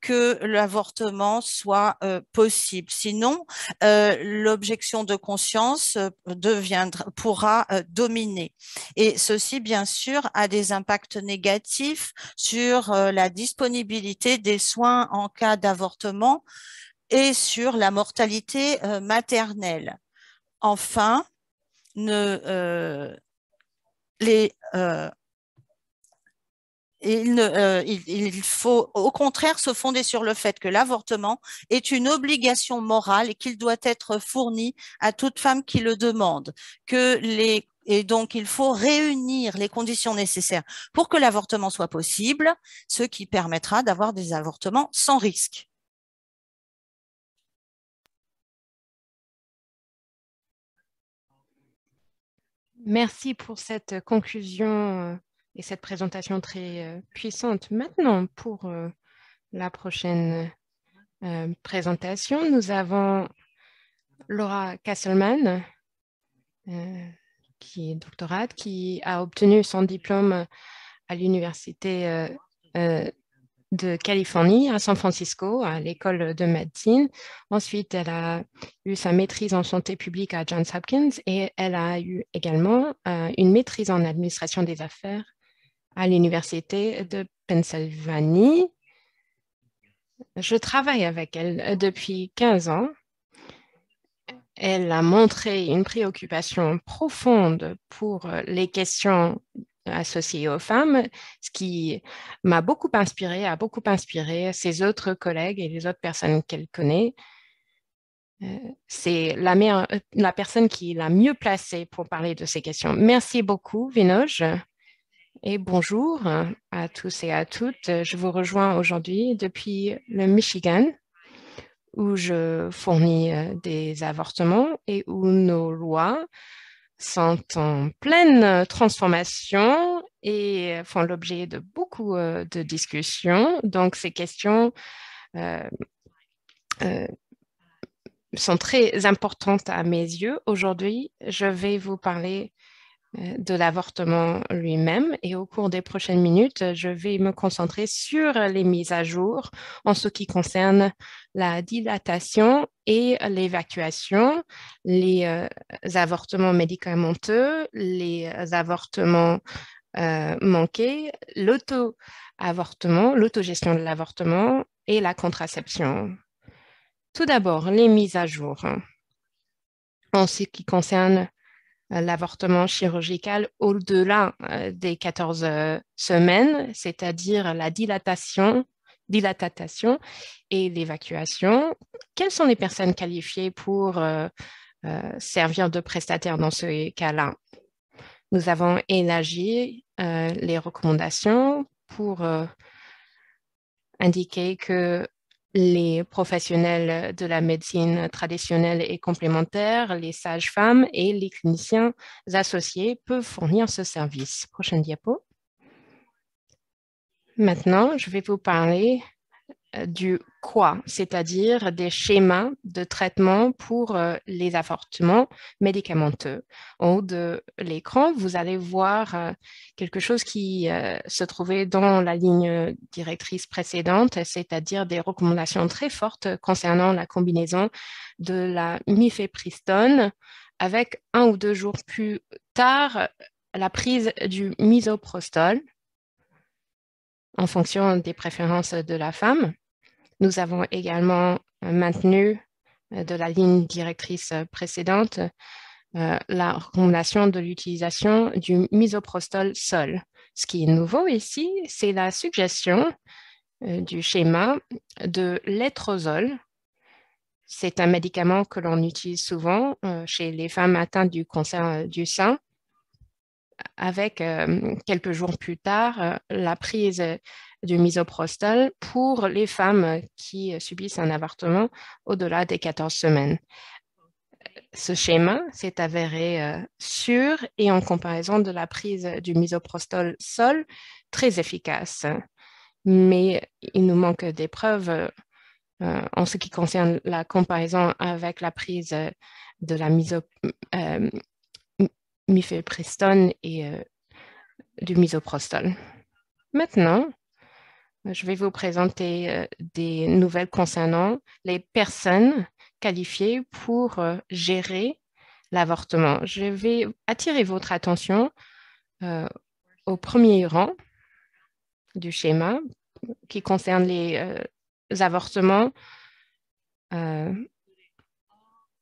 que l'avortement soit possible. Sinon, l'objection de conscience pourra dominer. Et ceci, bien sûr, a des impacts négatifs sur la disponibilité des soins en cas d'avortement et sur la mortalité maternelle. Enfin, il faut au contraire se fonder sur le fait que l'avortement est une obligation morale et qu'il doit être fourni à toute femme qui le demande. Et donc, il faut réunir les conditions nécessaires pour que l'avortement soit possible, ce qui permettra d'avoir des avortements sans risque. Merci pour cette conclusion et cette présentation très puissante. Maintenant, pour la prochaine présentation, nous avons Laura Castleman, qui est doctorate, qui a obtenu son diplôme à l'université de Californie à San Francisco, à l'école de médecine. Ensuite, elle a eu sa maîtrise en santé publique à Johns Hopkins et elle a eu également une maîtrise en administration des affaires à l'Université de Pennsylvanie. Je travaille avec elle depuis 15 ans. Elle a montré une préoccupation profonde pour les questions associées aux femmes, ce qui m'a beaucoup inspiré, a beaucoup inspiré ses autres collègues et les autres personnes qu'elle connaît. C'est la personne qui est la mieux placée pour parler de ces questions. Merci beaucoup, Vinoj, et bonjour à tous et à toutes. Je vous rejoins aujourd'hui depuis le Michigan, où je fournis des avortements et où nos lois sont en pleine transformation et font l'objet de beaucoup de discussions. Donc, ces questions euh, euh, sont très importantes à mes yeux. Aujourd'hui, je vais vous parler de l'avortement lui-même et au cours des prochaines minutes, je vais me concentrer sur les mises à jour en ce qui concerne la dilatation et l'évacuation, les avortements médicamenteux, les avortements manqués, l'auto-avortement, l'autogestion de l'avortement et la contraception. Tout d'abord, les mises à jour en ce qui concerne l'avortement chirurgical au-delà des 14 semaines, c'est-à-dire la dilatation et l'évacuation. Quelles sont les personnes qualifiées pour servir de prestataire dans ce cas-là? Nous avons élargi les recommandations pour indiquer que les professionnels de la médecine traditionnelle et complémentaire, les sages-femmes et les cliniciens associés peuvent fournir ce service. Prochaine diapo. Maintenant, je vais vous parler du quoi, c'est-à-dire des schémas de traitement pour les avortements médicamenteux. En haut de l'écran, vous allez voir quelque chose qui se trouvait dans la ligne directrice précédente, c'est-à-dire des recommandations très fortes concernant la combinaison de la mifepristone avec 1 ou 2 jours plus tard la prise du misoprostol en fonction des préférences de la femme. Nous avons également maintenu de la ligne directrice précédente la recommandation de l'utilisation du misoprostol seul. Ce qui est nouveau ici, c'est la suggestion du schéma de létrozole. C'est un médicament que l'on utilise souvent chez les femmes atteintes du cancer du sein, avec quelques jours plus tard la prise du misoprostol pour les femmes qui subissent un avortement au-delà des 14 semaines. Ce schéma s'est avéré sûr et en comparaison de la prise du misoprostol seul, très efficace. Mais il nous manque des preuves en ce qui concerne la comparaison avec la prise de la mifepristone et du misoprostol. Maintenant, je vais vous présenter des nouvelles concernant les personnes qualifiées pour gérer l'avortement. Je vais attirer votre attention au premier rang du schéma qui concerne les avortements en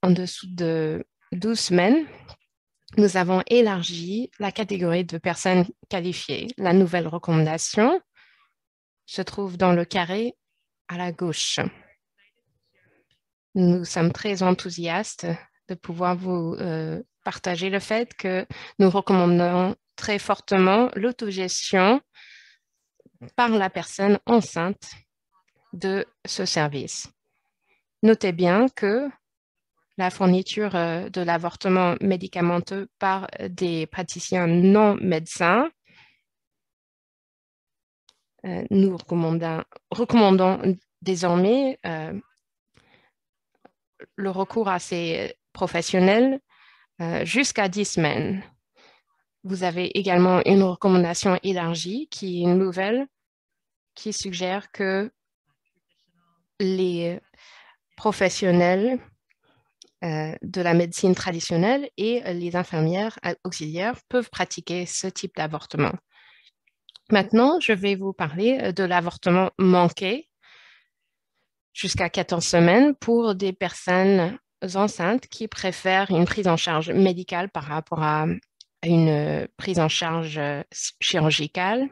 dessous de 12 semaines. Nous avons élargi la catégorie de personnes qualifiées. La nouvelle recommandation se trouve dans le carré à la gauche. Nous sommes très enthousiastes de pouvoir vous partager le fait que nous recommandons très fortement l'autogestion par la personne enceinte de ce service. Notez bien que la fourniture de l'avortement médicamenteux par des praticiens non médecins, nous recommandons désormais le recours à ces professionnels jusqu'à 10 semaines. Vous avez également une recommandation élargie qui est nouvelle, qui suggère que les professionnels de la médecine traditionnelle et les infirmières auxiliaires peuvent pratiquer ce type d'avortement. Maintenant, je vais vous parler de l'avortement manqué jusqu'à 14 semaines pour des personnes enceintes qui préfèrent une prise en charge médicale par rapport à une prise en charge chirurgicale.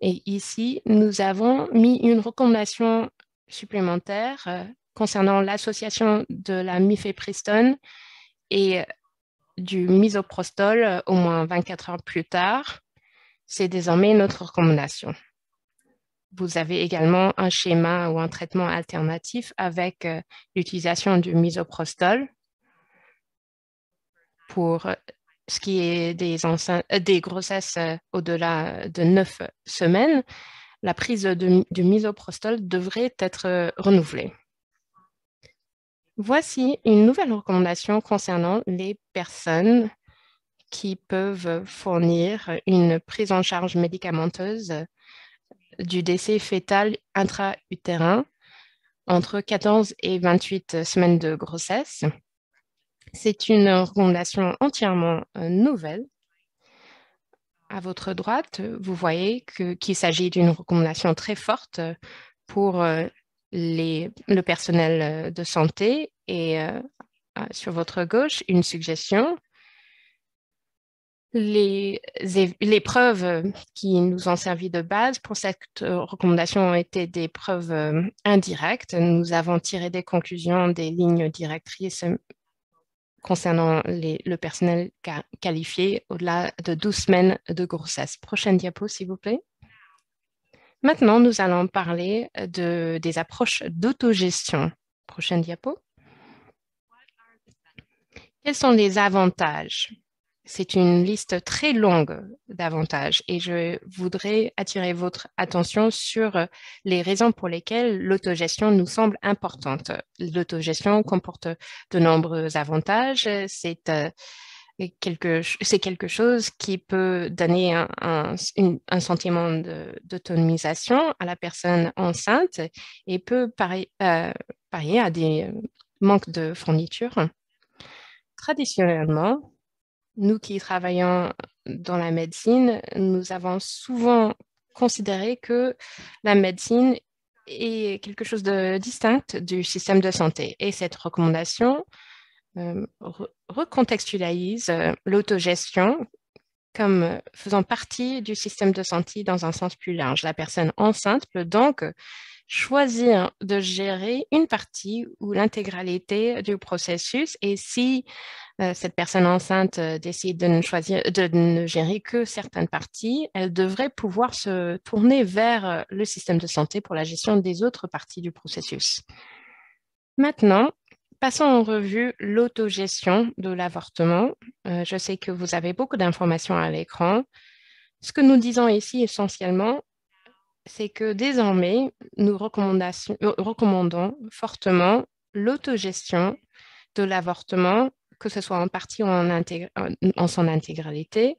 Et ici, nous avons mis une recommandation supplémentaire concernant l'association de la mifepristone et du misoprostol au moins 24 heures plus tard. C'est désormais notre recommandation. Vous avez également un schéma ou un traitement alternatif avec l'utilisation du misoprostol pour ce qui est des grossesses au-delà de 9 semaines. La prise du misoprostol devrait être renouvelée. Voici une nouvelle recommandation concernant les personnes qui peuvent fournir une prise en charge médicamenteuse du décès fœtal intra-utérin entre 14 et 28 semaines de grossesse. C'est une recommandation entièrement nouvelle. À votre droite, vous voyez qu'il s'agit d'une recommandation très forte pour le personnel de santé et sur votre gauche, une suggestion. Les preuves qui nous ont servi de base pour cette recommandation ont été des preuves indirectes. Nous avons tiré des conclusions des lignes directrices concernant le personnel qualifié au-delà de 12 semaines de grossesse. Prochaine diapo, s'il vous plaît. Maintenant, nous allons parler des approches d'autogestion. Prochaine diapo. Quels sont les avantages? C'est une liste très longue d'avantages et je voudrais attirer votre attention sur les raisons pour lesquelles l'autogestion nous semble importante. L'autogestion comporte de nombreux avantages. C'est quelque chose qui peut donner un sentiment d'autonomisation à la personne enceinte et peut parier à des manques de fournitures. Traditionnellement, nous qui travaillons dans la médecine, nous avons souvent considéré que la médecine est quelque chose de distinct du système de santé. Et cette recommandation recontextualise l'autogestion comme faisant partie du système de santé dans un sens plus large. La personne enceinte peut donc choisir de gérer une partie ou l'intégralité du processus et si cette personne enceinte décide de ne gérer que certaines parties, elle devrait pouvoir se tourner vers le système de santé pour la gestion des autres parties du processus. Maintenant, passons en revue l'autogestion de l'avortement. Je sais que vous avez beaucoup d'informations à l'écran. Ce que nous disons ici essentiellement, c'est que désormais, nous recommandons fortement l'autogestion de l'avortement, que ce soit en partie ou en son intégralité,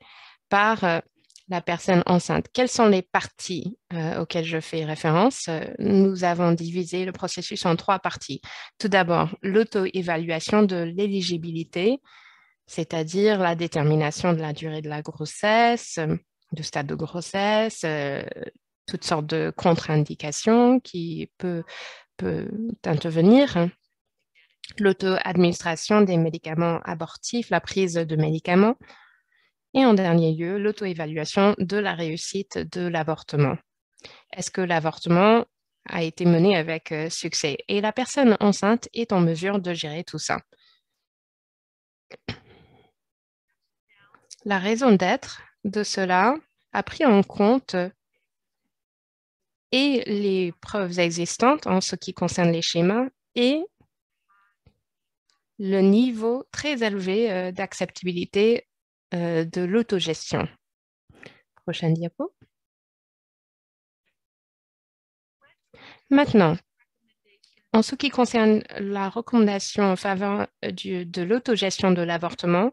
par la personne enceinte. Quelles sont les parties auxquelles je fais référence? Nous avons divisé le processus en 3 parties. Tout d'abord, l'auto-évaluation de l'éligibilité, c'est-à-dire la détermination de la durée de la grossesse, du stade de grossesse, toutes sortes de contre-indications qui peuvent intervenir. L'auto-administration des médicaments abortifs, la prise de médicaments. Et en dernier lieu, l'auto-évaluation de la réussite de l'avortement. Est-ce que l'avortement a été mené avec succès? Et la personne enceinte est en mesure de gérer tout ça. La raison d'être de cela a pris en compte et les preuves existantes en ce qui concerne les schémas et le niveau très élevé d'acceptabilité de l'autogestion. Prochaine diapo. Maintenant, en ce qui concerne la recommandation en faveur de l'autogestion de l'avortement,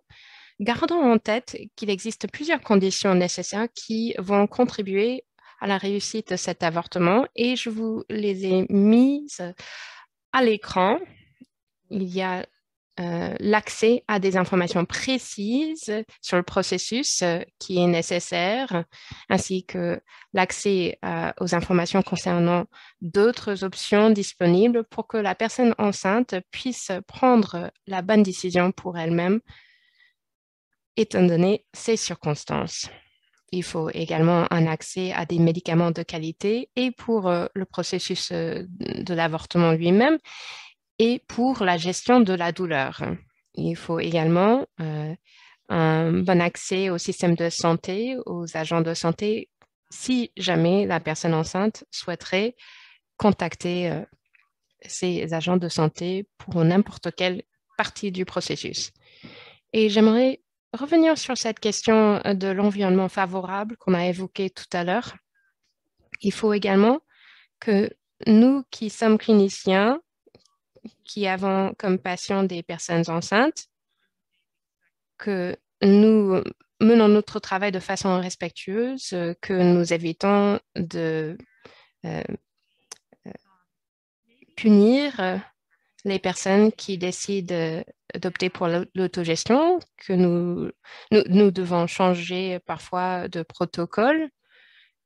gardons en tête qu'il existe plusieurs conditions nécessaires qui vont contribuer à la réussite de cet avortement et je vous les ai mises à l'écran. Il y a l'accès à des informations précises sur le processus qui est nécessaire, ainsi que l'accès aux informations concernant d'autres options disponibles pour que la personne enceinte puisse prendre la bonne décision pour elle-même, étant donné ses circonstances. Il faut également un accès à des médicaments de qualité et pour le processus de l'avortement lui-même et pour la gestion de la douleur. Il faut également un bon accès au système de santé, aux agents de santé, si jamais la personne enceinte souhaiterait contacter ces agents de santé pour n'importe quelle partie du processus. Et j'aimerais revenir sur cette question de l'environnement favorable qu'on a évoqué tout à l'heure. Il faut également que nous qui sommes cliniciens, qui avons comme patient des personnes enceintes, que nous menons notre travail de façon respectueuse, que nous évitons de punir les personnes qui décident d'opter pour l'autogestion, que nous devons changer parfois de protocole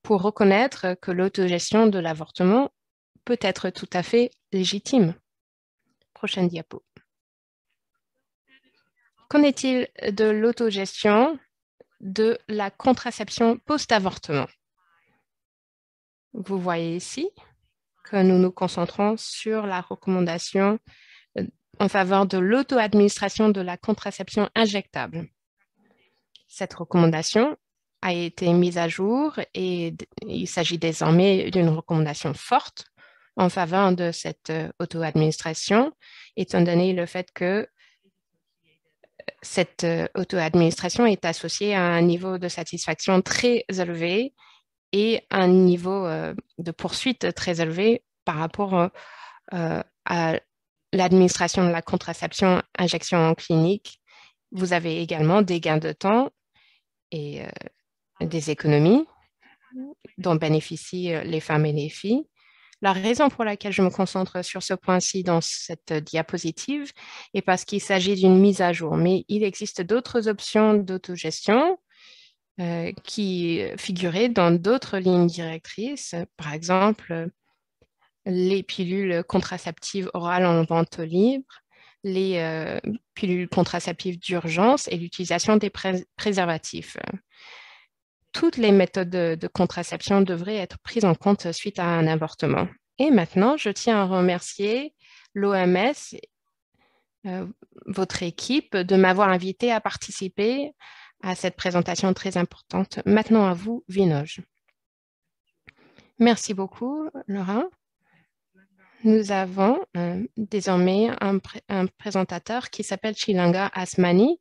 pour reconnaître que l'autogestion de l'avortement peut être tout à fait légitime. Prochaine diapo. Qu'en est-il de l'autogestion de la contraception post-avortement? Vous voyez ici que nous nous concentrons sur la recommandation en faveur de l'auto-administration de la contraception injectable. Cette recommandation a été mise à jour et il s'agit désormais d'une recommandation forte en faveur de cette auto-administration, étant donné le fait que cette auto-administration est associée à un niveau de satisfaction très élevé et un niveau de poursuite très élevé par rapport à l'administration de la contraception injection en clinique. Vous avez également des gains de temps et des économies dont bénéficient les femmes et les filles. La raison pour laquelle je me concentre sur ce point-ci dans cette diapositive est parce qu'il s'agit d'une mise à jour, mais il existe d'autres options d'autogestion qui figuraient dans d'autres lignes directrices, par exemple les pilules contraceptives orales en vente libre, les pilules contraceptives d'urgence et l'utilisation des préservatifs. Toutes les méthodes de contraception devraient être prises en compte suite à un avortement. Et maintenant, je tiens à remercier l'OMS, votre équipe, de m'avoir invité à participer à cette présentation très importante. Maintenant à vous, Vinoge. Merci beaucoup, Laura. Nous avons désormais un présentateur qui s'appelle Chilanga Asmani,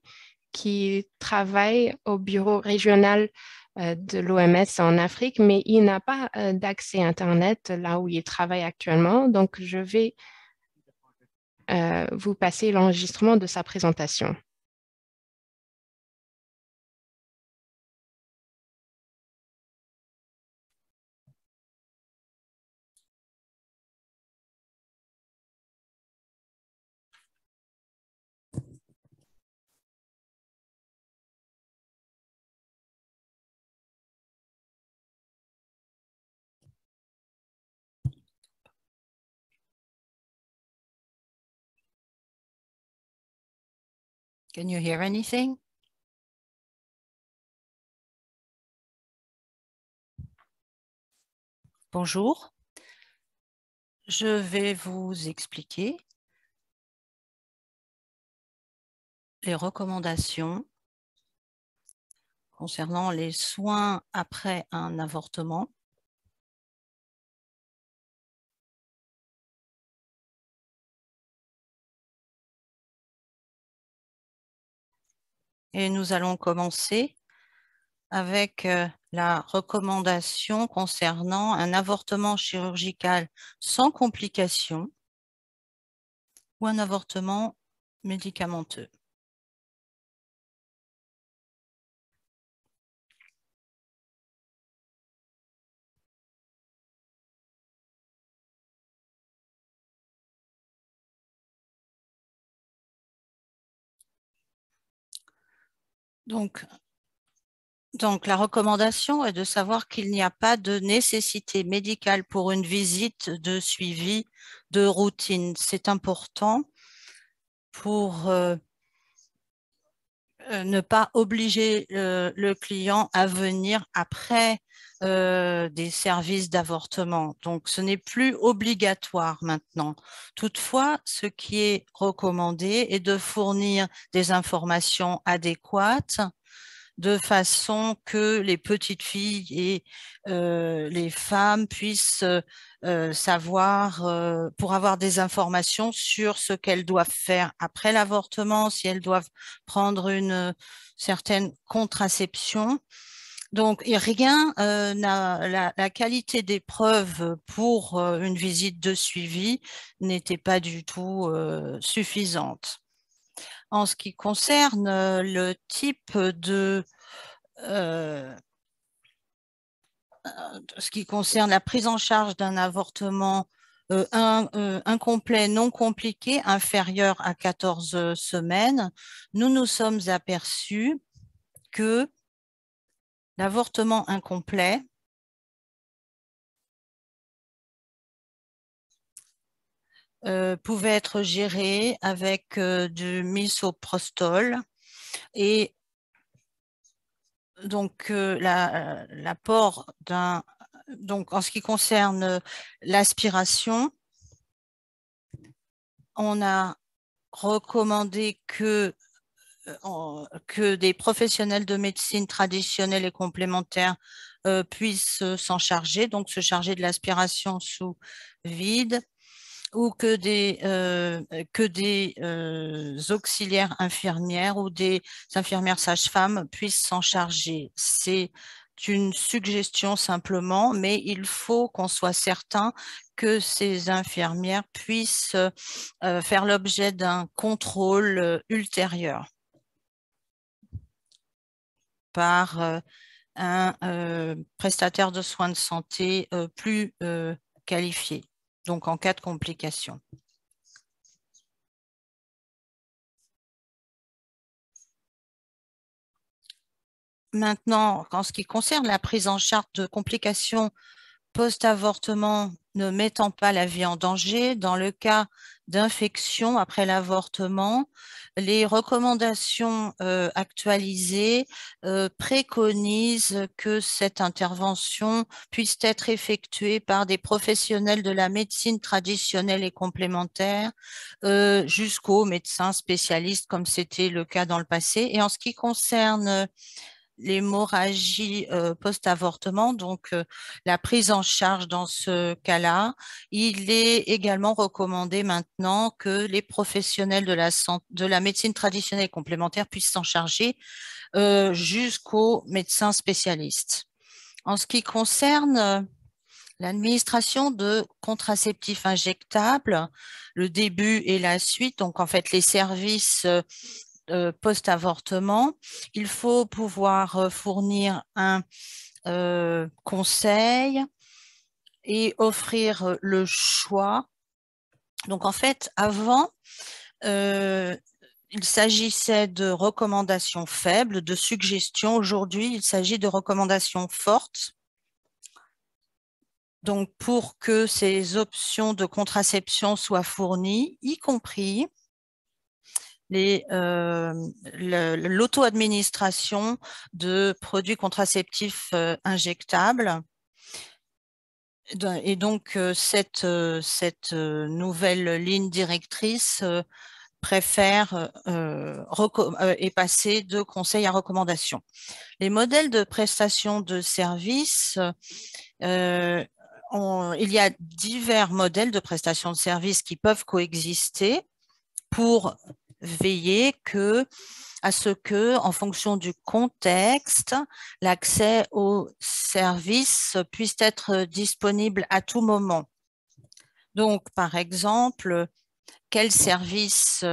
qui travaille au bureau régional de l'OMS en Afrique, mais il n'a pas d'accès Internet là où il travaille actuellement. Donc, je vais vous passer l'enregistrement de sa présentation. Can you hear anything? Bonjour. Je vais vous expliquer les recommandations concernant les soins après un avortement. Et nous allons commencer avec la recommandation concernant un avortement chirurgical sans complications ou un avortement médicamenteux. Donc, la recommandation est de savoir qu'il n'y a pas de nécessité médicale pour une visite de suivi de routine. C'est important pour ne pas obliger le client à venir après des services d'avortement. Donc, ce n'est plus obligatoire maintenant. Toutefois, ce qui est recommandé est de fournir des informations adéquates de façon que les petites filles et les femmes puissent savoir, pour avoir des informations sur ce qu'elles doivent faire après l'avortement, si elles doivent prendre une certaine contraception. Donc, et rien n'a la qualité des preuves pour une visite de suivi n'était pas du tout suffisante. En ce qui concerne le type ce qui concerne la prise en charge d'un avortement incomplet, non compliqué, inférieur à 14 semaines, nous nous sommes aperçus que l'avortement incomplet pouvait être géré avec du misoprostol et donc l'apport d'un donc en ce qui concerne l'aspiration, on a recommandé que des professionnels de médecine traditionnelle et complémentaire puissent s'en charger, donc se charger de l'aspiration sous vide, ou que des auxiliaires infirmières ou des infirmières sages-femmes puissent s'en charger. C'est une suggestion simplement, mais il faut qu'on soit certain que ces infirmières puissent faire l'objet d'un contrôle ultérieur par un prestataire de soins de santé plus qualifié, donc en cas de complications. Maintenant, en ce qui concerne la prise en charge de complications post-avortement ne mettant pas la vie en danger, dans le cas d'infection après l'avortement, les recommandations actualisées préconisent que cette intervention puisse être effectuée par des professionnels de la médecine traditionnelle et complémentaire jusqu'aux médecins spécialistes, comme c'était le cas dans le passé. Et en ce qui concerne l'hémorragie post-avortement, donc la prise en charge dans ce cas-là. Il est également recommandé maintenant que les professionnels de la médecine traditionnelle et complémentaire puissent s'en charger jusqu'aux médecins spécialistes. En ce qui concerne l'administration de contraceptifs injectables, le début et la suite, donc en fait les services post-avortement, il faut pouvoir fournir un conseil et offrir le choix. Donc en fait, avant, il s'agissait de recommandations faibles, de suggestions. Aujourd'hui, il s'agit de recommandations fortes. Donc pour que ces options de contraception soient fournies, y compris l'auto-administration de produits contraceptifs injectables. Et donc, cette nouvelle ligne directrice préfère est passée de conseil à recommandation. Les modèles de prestation de services, il y a divers modèles de prestation de services qui peuvent coexister pour veiller à ce que, en fonction du contexte, l'accès aux services puisse être disponible à tout moment. Donc, par exemple, quels services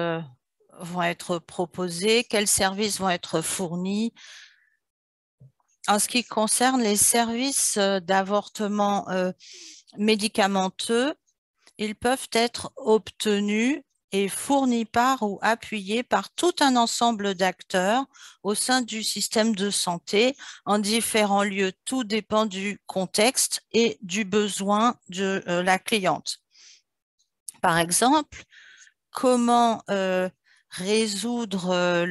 vont être proposés, quels services vont être fournis. En ce qui concerne les services d'avortement médicamenteux, ils peuvent être obtenus est fourni par ou appuyé par tout un ensemble d'acteurs au sein du système de santé en différents lieux. Tout dépend du contexte et du besoin de la cliente. Par exemple, comment résoudre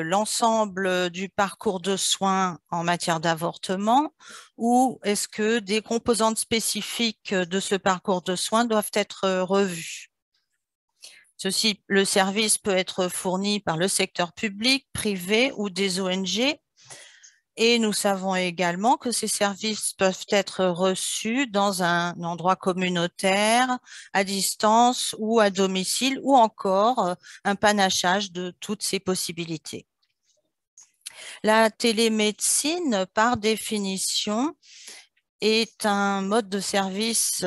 l'ensemble du parcours de soins en matière d'avortement, ou est-ce que des composantes spécifiques de ce parcours de soins doivent être revues? Le service peut être fourni par le secteur public, privé ou des ONG. Et nous savons également que ces services peuvent être reçus dans un endroit communautaire, à distance ou à domicile, ou encore un panachage de toutes ces possibilités. La télémédecine, par définition, est un mode de service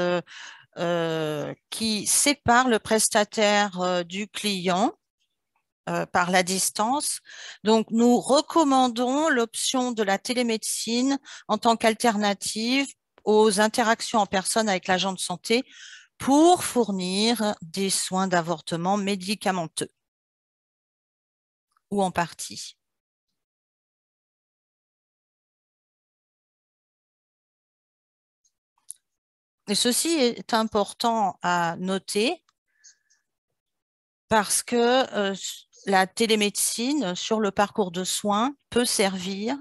qui sépare le prestataire du client par la distance. Donc, nous recommandons l'option de la télémédecine en tant qu'alternative aux interactions en personne avec l'agent de santé pour fournir des soins d'avortement médicamenteux ou en partie. Et ceci est important à noter parce que la télémédecine sur le parcours de soins peut servir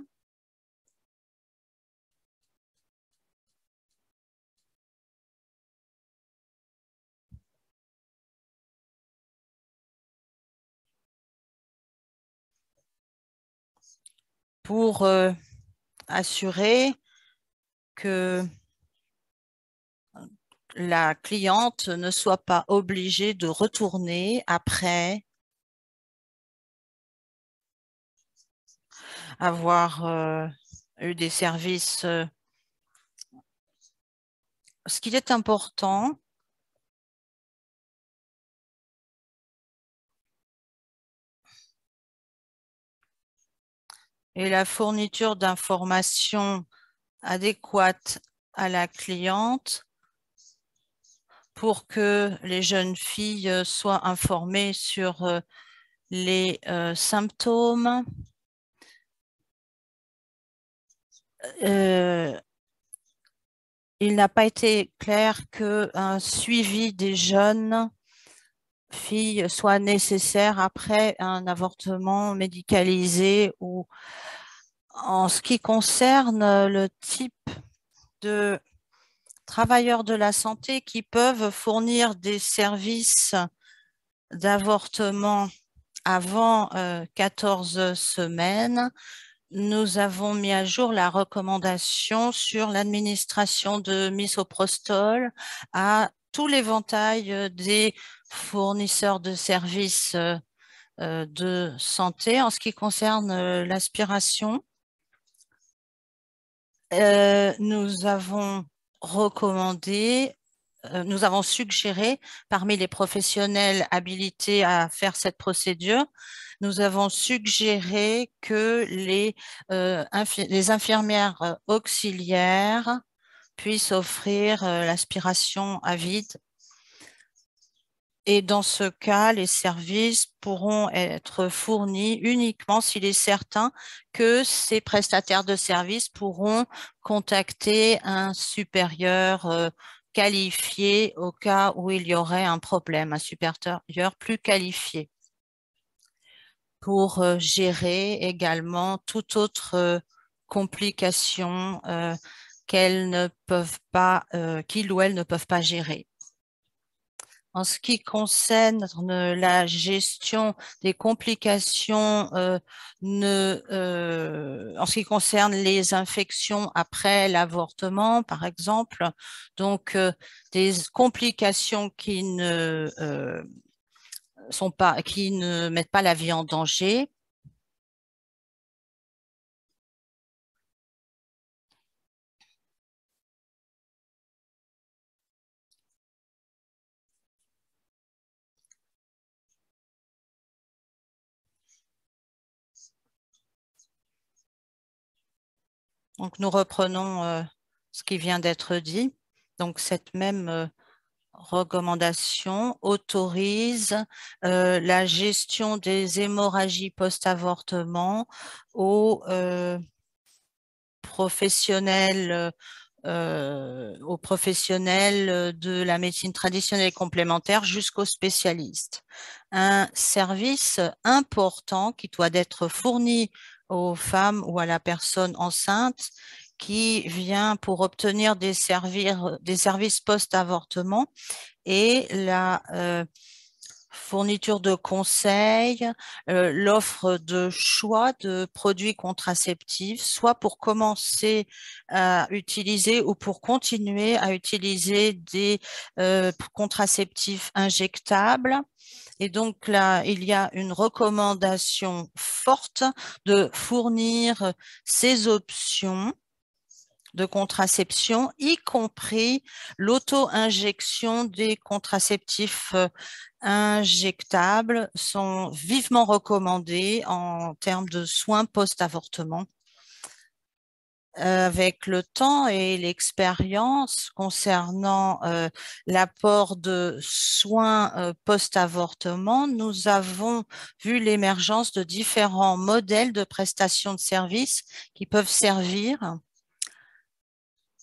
pour assurer que la cliente ne soit pas obligée de retourner après avoir eu des services. Ce qui est important, est la fourniture d'informations adéquates à la cliente pour que les jeunes filles soient informées sur les symptômes. Il n'a pas été clair qu'un suivi des jeunes filles soit nécessaire après un avortement médicalisé, ou en ce qui concerne le type de travailleurs de la santé qui peuvent fournir des services d'avortement avant 14 semaines. Nous avons mis à jour la recommandation sur l'administration de misoprostol à tout l'éventail des fournisseurs de services de santé. En ce qui concerne l'aspiration, nous avons recommandé, nous avons suggéré parmi les professionnels habilités à faire cette procédure, nous avons suggéré que les infirmières auxiliaires puissent offrir l'aspiration à vide. Et dans ce cas, les services pourront être fournis uniquement s'il est certain que ces prestataires de services pourront contacter un supérieur qualifié au cas où il y aurait un problème, un supérieur plus qualifié, pour gérer également toute autre complication qu'elles ne peuvent pas, qu'ils ou elles ne peuvent pas gérer. En ce qui concerne la gestion des complications, en ce qui concerne les infections après l'avortement, par exemple, donc des complications qui qui ne mettent pas la vie en danger. Donc, nous reprenons ce qui vient d'être dit. Donc, cette même recommandations autorisent la gestion des hémorragies post-avortement aux professionnels de la médecine traditionnelle et complémentaire jusqu'aux spécialistes. Un service important qui doit être fourni aux femmes ou à la personne enceinte qui vient pour obtenir des services post-avortement et la fourniture de conseils, l'offre de choix de produits contraceptifs, soit pour commencer à utiliser ou pour continuer à utiliser des contraceptifs injectables. Et donc là, il y a une recommandation forte de fournir ces options de contraception, y compris l'auto-injection des contraceptifs injectables sont vivement recommandés en termes de soins post-avortement. Avec le temps et l'expérience concernant l'apport de soins post-avortement, nous avons vu l'émergence de différents modèles de prestation de services qui peuvent servir.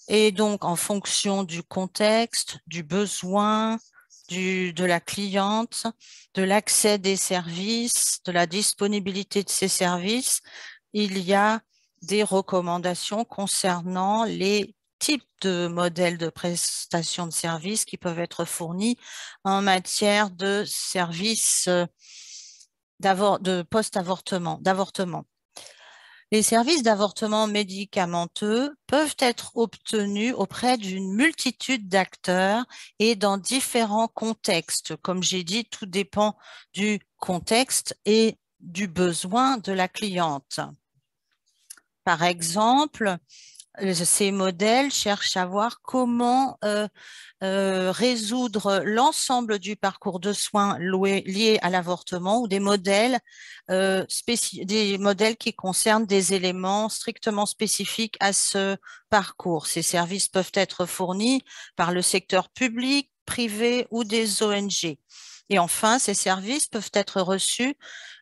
Et donc, en fonction du contexte, du besoin, de la cliente, de l'accès des services, de la disponibilité de ces services, il y a des recommandations concernant les types de modèles de prestation de services qui peuvent être fournis en matière de services de post-avortement, d'avortement. Les services d'avortement médicamenteux peuvent être obtenus auprès d'une multitude d'acteurs et dans différents contextes. Comme j'ai dit, tout dépend du contexte et du besoin de la cliente. Par exemple, ces modèles cherchent à voir comment résoudre l'ensemble du parcours de soins liés à l'avortement ou des modèles qui concernent des éléments strictement spécifiques à ce parcours. Ces services peuvent être fournis par le secteur public, privé ou des ONG. Et enfin, ces services peuvent être reçus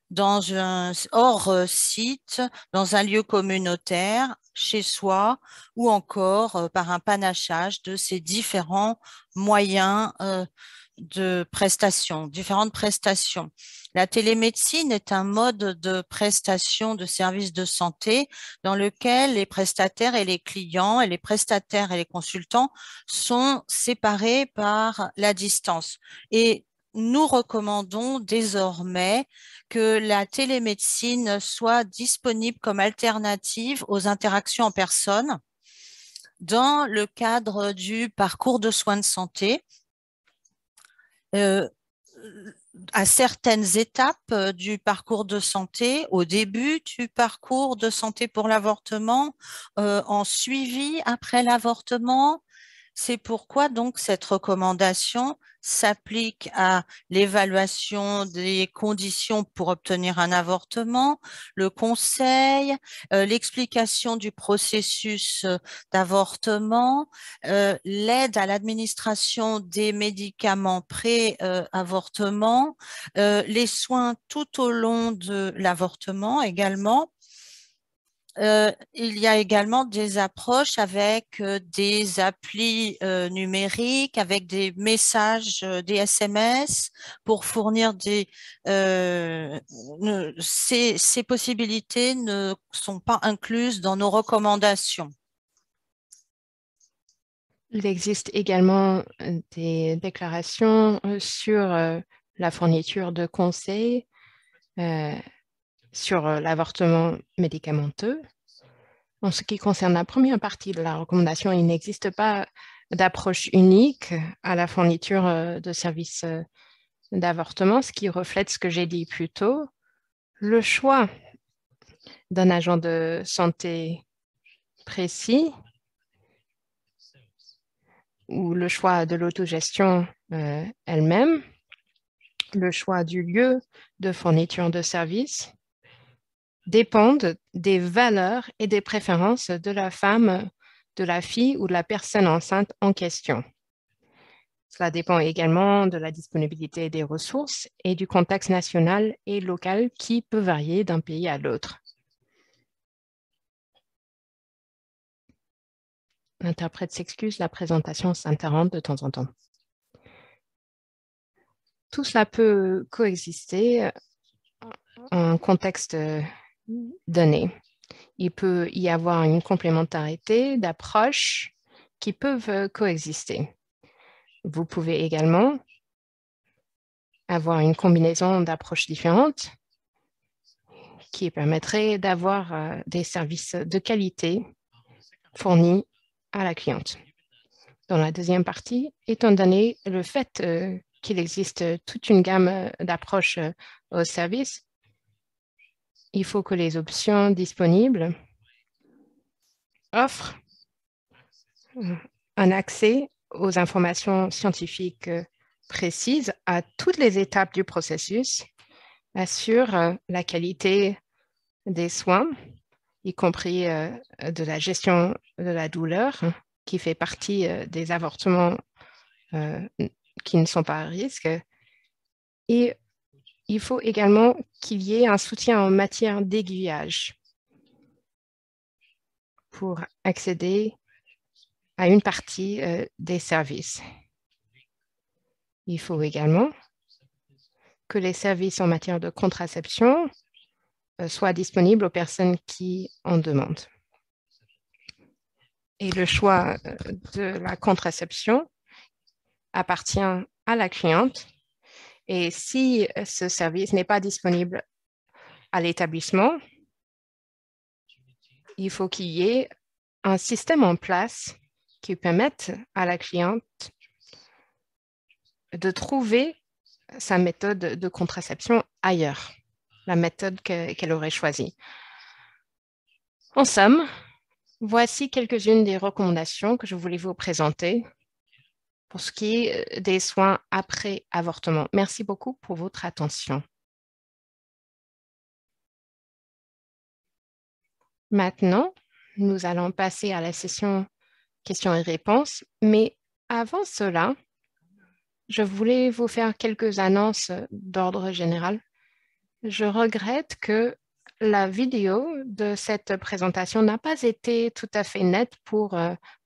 dans un hors site, dans un lieu communautaire, chez soi, ou encore par un panachage de ces différents moyens de prestation, différentes prestations. La télémédecine est un mode de prestation de services de santé dans lequel les prestataires et les clients et les prestataires et les consultants sont séparés par la distance. Et nous recommandons désormais que la télémédecine soit disponible comme alternative aux interactions en personne dans le cadre du parcours de soins de santé. À certaines étapes du parcours de santé, au début du parcours de santé pour l'avortement, en suivi après l'avortement. C'est pourquoi donc cette recommandation s'applique à l'évaluation des conditions pour obtenir un avortement, le conseil, l'explication du processus d'avortement, l'aide à l'administration des médicaments pré-avortement, les soins tout au long de l'avortement également. Il y a également des approches avec des applis numériques, avec des messages, des SMS pour fournir ces possibilités ne sont pas incluses dans nos recommandations. Il existe également des déclarations sur la fourniture de conseils sur l'avortement médicamenteux. En ce qui concerne la première partie de la recommandation, il n'existe pas d'approche unique à la fourniture de services d'avortement, ce qui reflète ce que j'ai dit plus tôt. Le choix d'un agent de santé précis ou le choix de l'autogestion elle-même, le choix du lieu de fourniture de services dépendent des valeurs et des préférences de la femme, de la fille ou de la personne enceinte en question. Cela dépend également de la disponibilité des ressources et du contexte national et local qui peut varier d'un pays à l'autre. L'interprète s'excuse, la présentation s'interrompt de temps en temps. Tout cela peut coexister en un contexte donné. Il peut y avoir une complémentarité d'approches qui peuvent coexister. Vous pouvez également avoir une combinaison d'approches différentes qui permettrait d'avoir des services de qualité fournis à la cliente. Dans la deuxième partie, étant donné le fait qu'il existe toute une gamme d'approches au service, il faut que les options disponibles offrent un accès aux informations scientifiques précises à toutes les étapes du processus, assurent la qualité des soins, y compris de la gestion de la douleur, qui fait partie des avortements qui ne sont pas à risque. Et il faut également qu'il y ait un soutien en matière d'aiguillage pour accéder à une partie des services. Il faut également que les services en matière de contraception soient disponibles aux personnes qui en demandent. Et le choix de la contraception appartient à la cliente. Et si ce service n'est pas disponible à l'établissement, il faut qu'il y ait un système en place qui permette à la cliente de trouver sa méthode de contraception ailleurs, la méthode qu'elle aurait choisie. En somme, voici quelques-unes des recommandations que je voulais vous présenter pour ce qui est des soins après avortement. Merci beaucoup pour votre attention. Maintenant, nous allons passer à la session questions et réponses, mais avant cela, je voulais vous faire quelques annonces d'ordre général. Je regrette que la vidéo de cette présentation n'a pas été tout à fait nette pour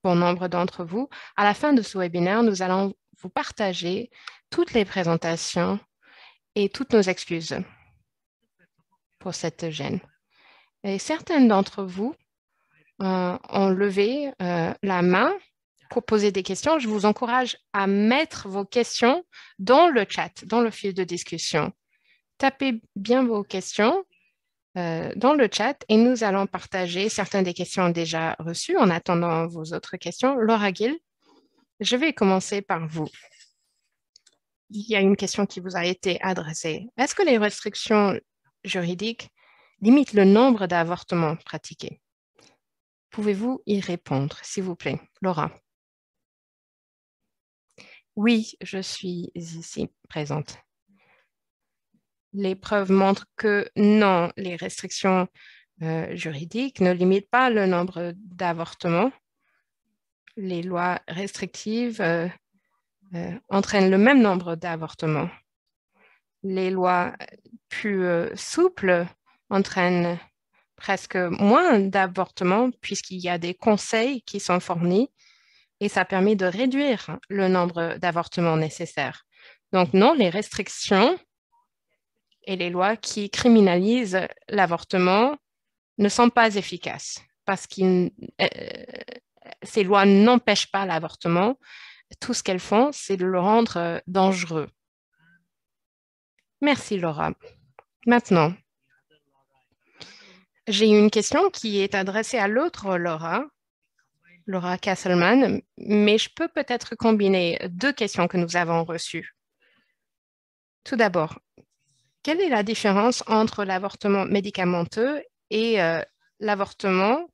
bon nombre d'entre vous. À la fin de ce webinaire, nous allons vous partager toutes les présentations et toutes nos excuses pour cette gêne. Et certains d'entre vous ont levé la main pour poser des questions. Je vous encourage à mettre vos questions dans le chat, dans le fil de discussion. Tapez bien vos questions dans le chat et nous allons partager certaines des questions déjà reçues en attendant vos autres questions. Laura Gill, je vais commencer par vous. Il y a une question qui vous a été adressée. Est-ce que les restrictions juridiques limitent le nombre d'avortements pratiqués? Pouvez-vous y répondre, s'il vous plaît? Laura. Oui, je suis ici présente. Les preuves montrent que non, les restrictions juridiques ne limitent pas le nombre d'avortements. Les lois restrictives entraînent le même nombre d'avortements. Les lois plus souples entraînent presque moins d'avortements puisqu'il y a des conseils qui sont fournis et ça permet de réduire le nombre d'avortements nécessaires. Donc non, les restrictions et les lois qui criminalisent l'avortement ne sont pas efficaces parce que ces lois n'empêchent pas l'avortement. Tout ce qu'elles font, c'est de le rendre dangereux. Merci, Laura. Maintenant, j'ai une question qui est adressée à l'autre Laura, Laura Castleman, mais je peux peut-être combiner deux questions que nous avons reçues. Tout d'abord, quelle est la différence entre l'avortement médicamenteux et l'avortement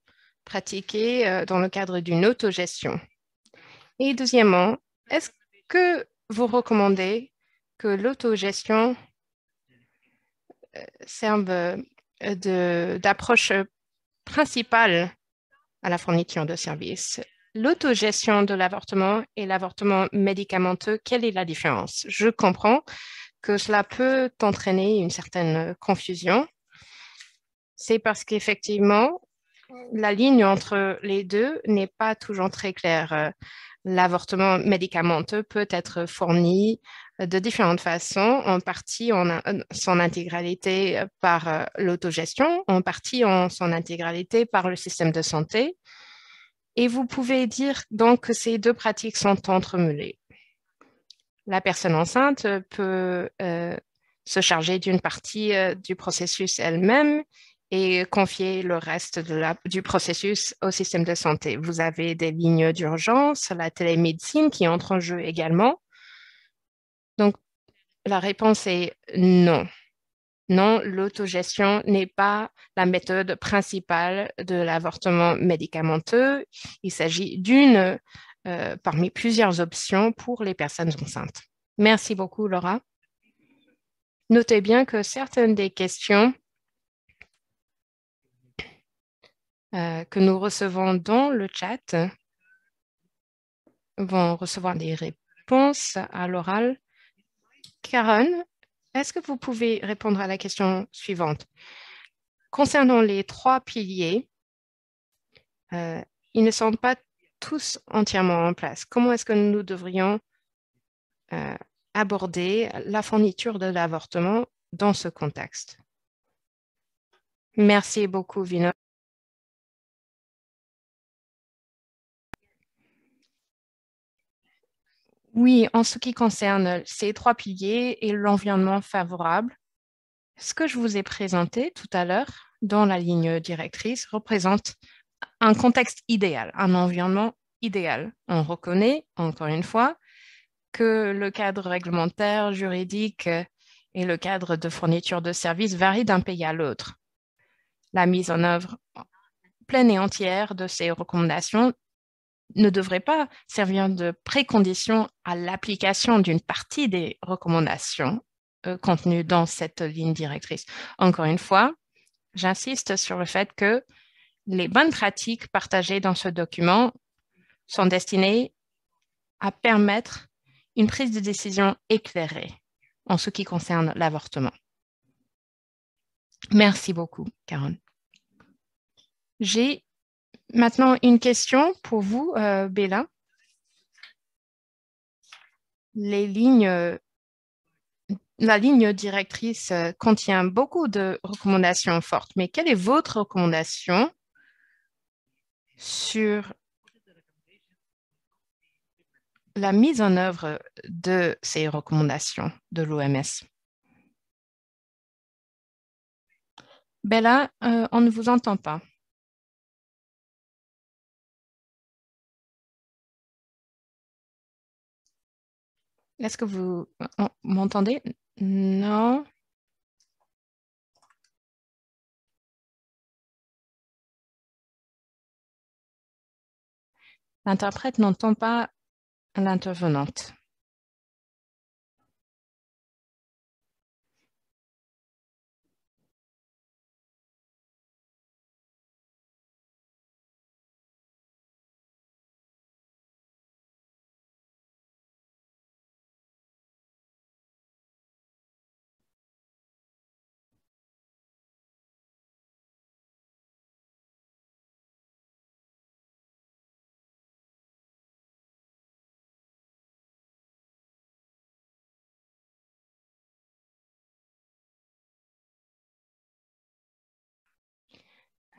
pratiqué dans le cadre d'une autogestion? Et deuxièmement, est-ce que vous recommandez que l'autogestion serve d'approche principale à la fourniture de services? L'autogestion de l'avortement et l'avortement médicamenteux, quelle est la différence? Je comprends que cela peut entraîner une certaine confusion. C'est parce qu'effectivement, la ligne entre les deux n'est pas toujours très claire. L'avortement médicamenteux peut être fourni de différentes façons, en partie en son intégralité par l'autogestion, en partie en son intégralité par le système de santé. Et vous pouvez dire donc que ces deux pratiques sont entremêlées. La personne enceinte peut se charger d'une partie du processus elle-même et confier le reste du processus au système de santé. Vous avez des lignes d'urgence, la télémédecine qui entre en jeu également. Donc, la réponse est non. Non, l'autogestion n'est pas la méthode principale de l'avortement médicamenteux. Il s'agit d'une parmi plusieurs options pour les personnes enceintes. Merci beaucoup, Laura. Notez bien que certaines des questions que nous recevons dans le chat vont recevoir des réponses à l'oral. Karen, est-ce que vous pouvez répondre à la question suivante? Concernant les trois piliers, ils ne sont pas tous entièrement en place. Comment est-ce que nous devrions aborder la fourniture de l'avortement dans ce contexte? Merci beaucoup, Vino. Oui, en ce qui concerne ces trois piliers et l'environnement favorable, ce que je vous ai présenté tout à l'heure dans la ligne directrice représente un contexte idéal, un environnement idéal. On reconnaît, encore une fois, que le cadre réglementaire, juridique et le cadre de fourniture de services varient d'un pays à l'autre. La mise en œuvre pleine et entière de ces recommandations ne devrait pas servir de précondition à l'application d'une partie des recommandations contenues dans cette ligne directrice. Encore une fois, j'insiste sur le fait que les bonnes pratiques partagées dans ce document sont destinées à permettre une prise de décision éclairée en ce qui concerne l'avortement. Merci beaucoup, Karen. J'ai maintenant une question pour vous, Béla. La ligne directrice contient beaucoup de recommandations fortes, mais quelle est votre recommandation sur la mise en œuvre de ces recommandations de l'OMS? Bella, on ne vous entend pas. Est-ce que vous m'entendez? Non. L'interprète n'entend pas l'intervenante.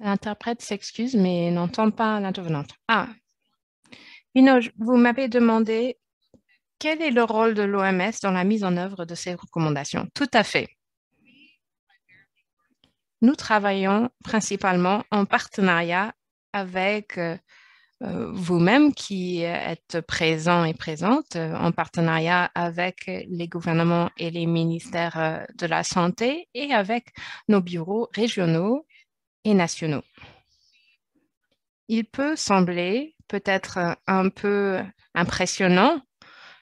L'interprète s'excuse, mais n'entend pas l'intervenante. Ah, Vinoge, vous m'avez demandé quel est le rôle de l'OMS dans la mise en œuvre de ces recommandations. Tout à fait. Nous travaillons principalement en partenariat avec vous-même qui êtes présents et présentes, en partenariat avec les gouvernements et les ministères de la Santé et avec nos bureaux régionaux et nationaux. Il peut sembler peut-être un peu impressionnant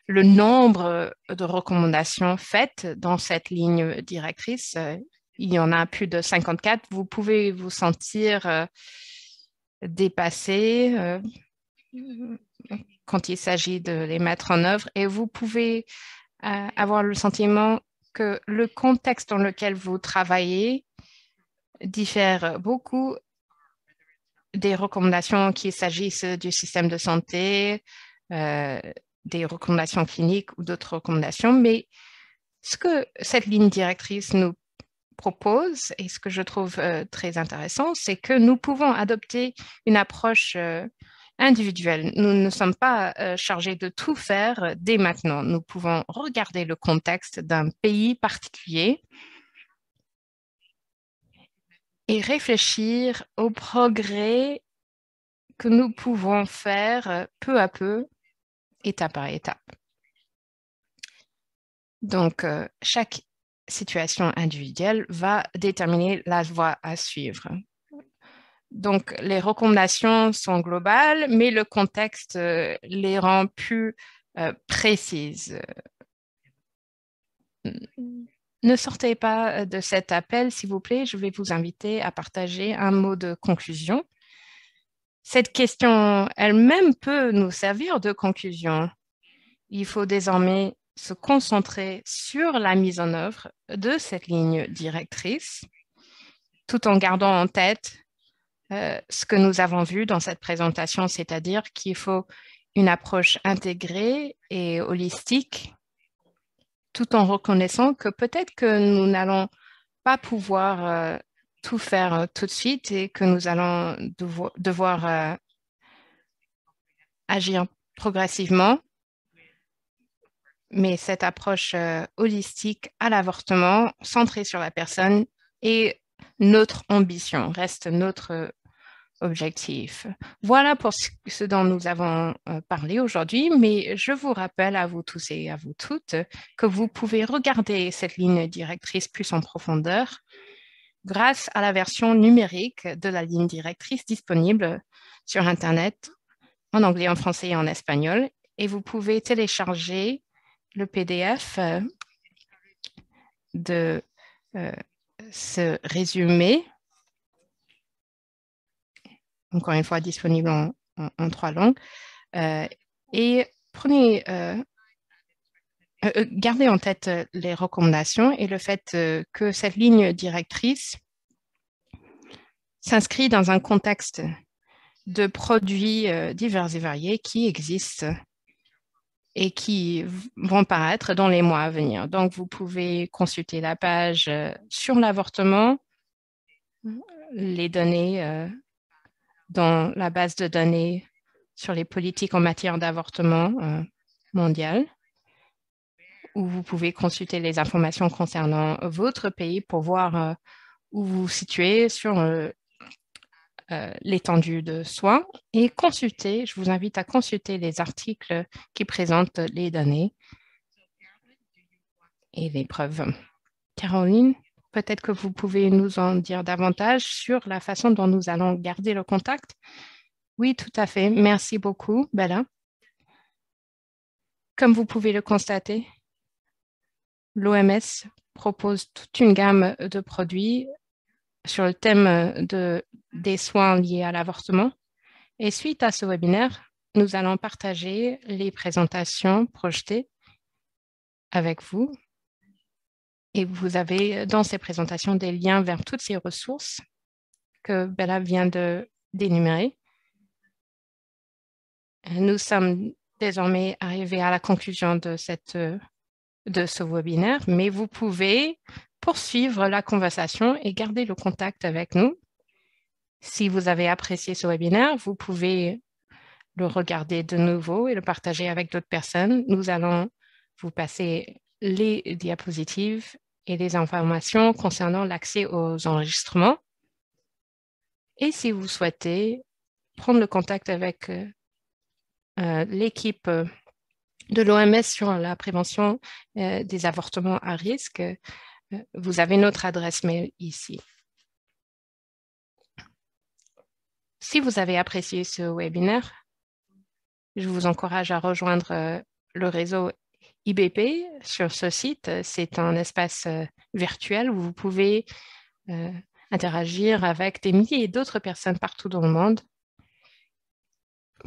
le nombre de recommandations faites dans cette ligne directrice. Il y en a plus de 54. Vous pouvez vous sentir dépassé quand il s'agit de les mettre en œuvre, et vous pouvez avoir le sentiment que le contexte dans lequel vous travaillez diffère beaucoup des recommandations, qu'il s'agisse du système de santé, des recommandations cliniques ou d'autres recommandations. Mais ce que cette ligne directrice nous propose et ce que je trouve très intéressant, c'est que nous pouvons adopter une approche individuelle. Nous ne sommes pas chargés de tout faire dès maintenant. Nous pouvons regarder le contexte d'un pays particulier et réfléchir au progrès que nous pouvons faire peu à peu, étape par étape. Donc, chaque situation individuelle va déterminer la voie à suivre. Donc, les recommandations sont globales, mais le contexte les rend plus précises. Ne sortez pas de cet appel, s'il vous plaît. Je vais vous inviter à partager un mot de conclusion. Cette question elle-même peut nous servir de conclusion. Il faut désormais se concentrer sur la mise en œuvre de cette ligne directrice, tout en gardant en tête ce que nous avons vu dans cette présentation, c'est-à-dire qu'il faut une approche intégrée et holistique, tout en reconnaissant que peut-être que nous n'allons pas pouvoir tout faire tout de suite et que nous allons devoir agir progressivement. Mais cette approche holistique à l'avortement, centrée sur la personne, est notre ambition, reste notre objectif. Voilà pour ce dont nous avons parlé aujourd'hui, mais je vous rappelle à vous tous et à vous toutes que vous pouvez regarder cette ligne directrice plus en profondeur grâce à la version numérique de la ligne directrice disponible sur Internet en anglais, en français et en espagnol. Et vous pouvez télécharger le PDF de ce résumé, encore une fois disponible en 3 langues, et gardez en tête les recommandations et le fait que cette ligne directrice s'inscrit dans un contexte de produits divers et variés qui existent et qui vont paraître dans les mois à venir. Donc, vous pouvez consulter la page sur l'avortement, les données dans la base de données sur les politiques en matière d'avortement mondial, où vous pouvez consulter les informations concernant votre pays pour voir où vous vous situez sur l'étendue de soins et consulter, je vous invite à consulter les articles qui présentent les données et les preuves. Caroline, peut-être que vous pouvez nous en dire davantage sur la façon dont nous allons garder le contact. Oui, tout à fait. Merci beaucoup, Bella. Comme vous pouvez le constater, l'OMS propose toute une gamme de produits sur le thème des soins liés à l'avortement. Et suite à ce webinaire, nous allons partager les présentations projetées avec vous. Et vous avez dans ces présentations des liens vers toutes ces ressources que Bella vient d'énumérer. Nous sommes désormais arrivés à la conclusion de ce webinaire, mais vous pouvez poursuivre la conversation et garder le contact avec nous. Si vous avez apprécié ce webinaire, vous pouvez le regarder de nouveau et le partager avec d'autres personnes. Nous allons vous passer les diapositives et les informations concernant l'accès aux enregistrements. Et si vous souhaitez prendre le contact avec l'équipe de l'OMS sur la prévention des avortements à risque, vous avez notre adresse mail ici. Si vous avez apprécié ce webinaire, je vous encourage à rejoindre le réseau IBP sur ce site. C'est un espace virtuel où vous pouvez interagir avec des milliers d'autres personnes partout dans le monde.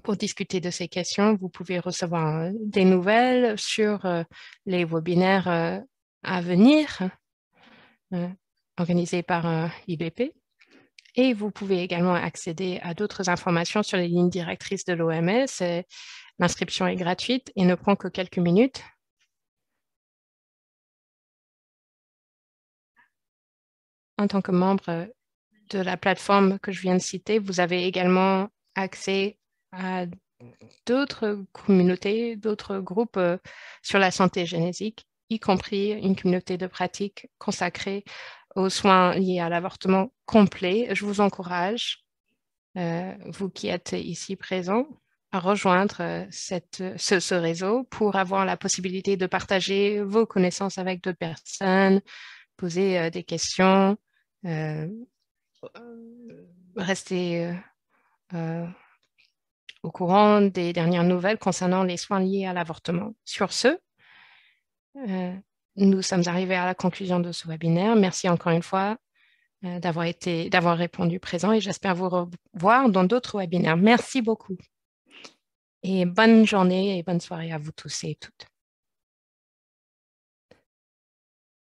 pour discuter de ces questions. Vous pouvez recevoir des nouvelles sur les webinaires à venir organisés par IBP. Et vous pouvez également accéder à d'autres informations sur les lignes directrices de l'OMS. L'inscription est gratuite et ne prend que quelques minutes. En tant que membre de la plateforme que je viens de citer, vous avez également accès à d'autres communautés, d'autres groupes sur la santé génétique, y compris une communauté de pratique consacrée aux soins liés à l'avortement complet. Je vous encourage, vous qui êtes ici présents, à rejoindre ce réseau pour avoir la possibilité de partager vos connaissances avec d'autres personnes, poser des questions, rester au courant des dernières nouvelles concernant les soins liés à l'avortement. Sur ce, nous sommes arrivés à la conclusion de ce webinaire. Merci encore une fois d'avoir répondu présent et j'espère vous revoir dans d'autres webinaires. Merci beaucoup et bonne journée et bonne soirée à vous tous et toutes.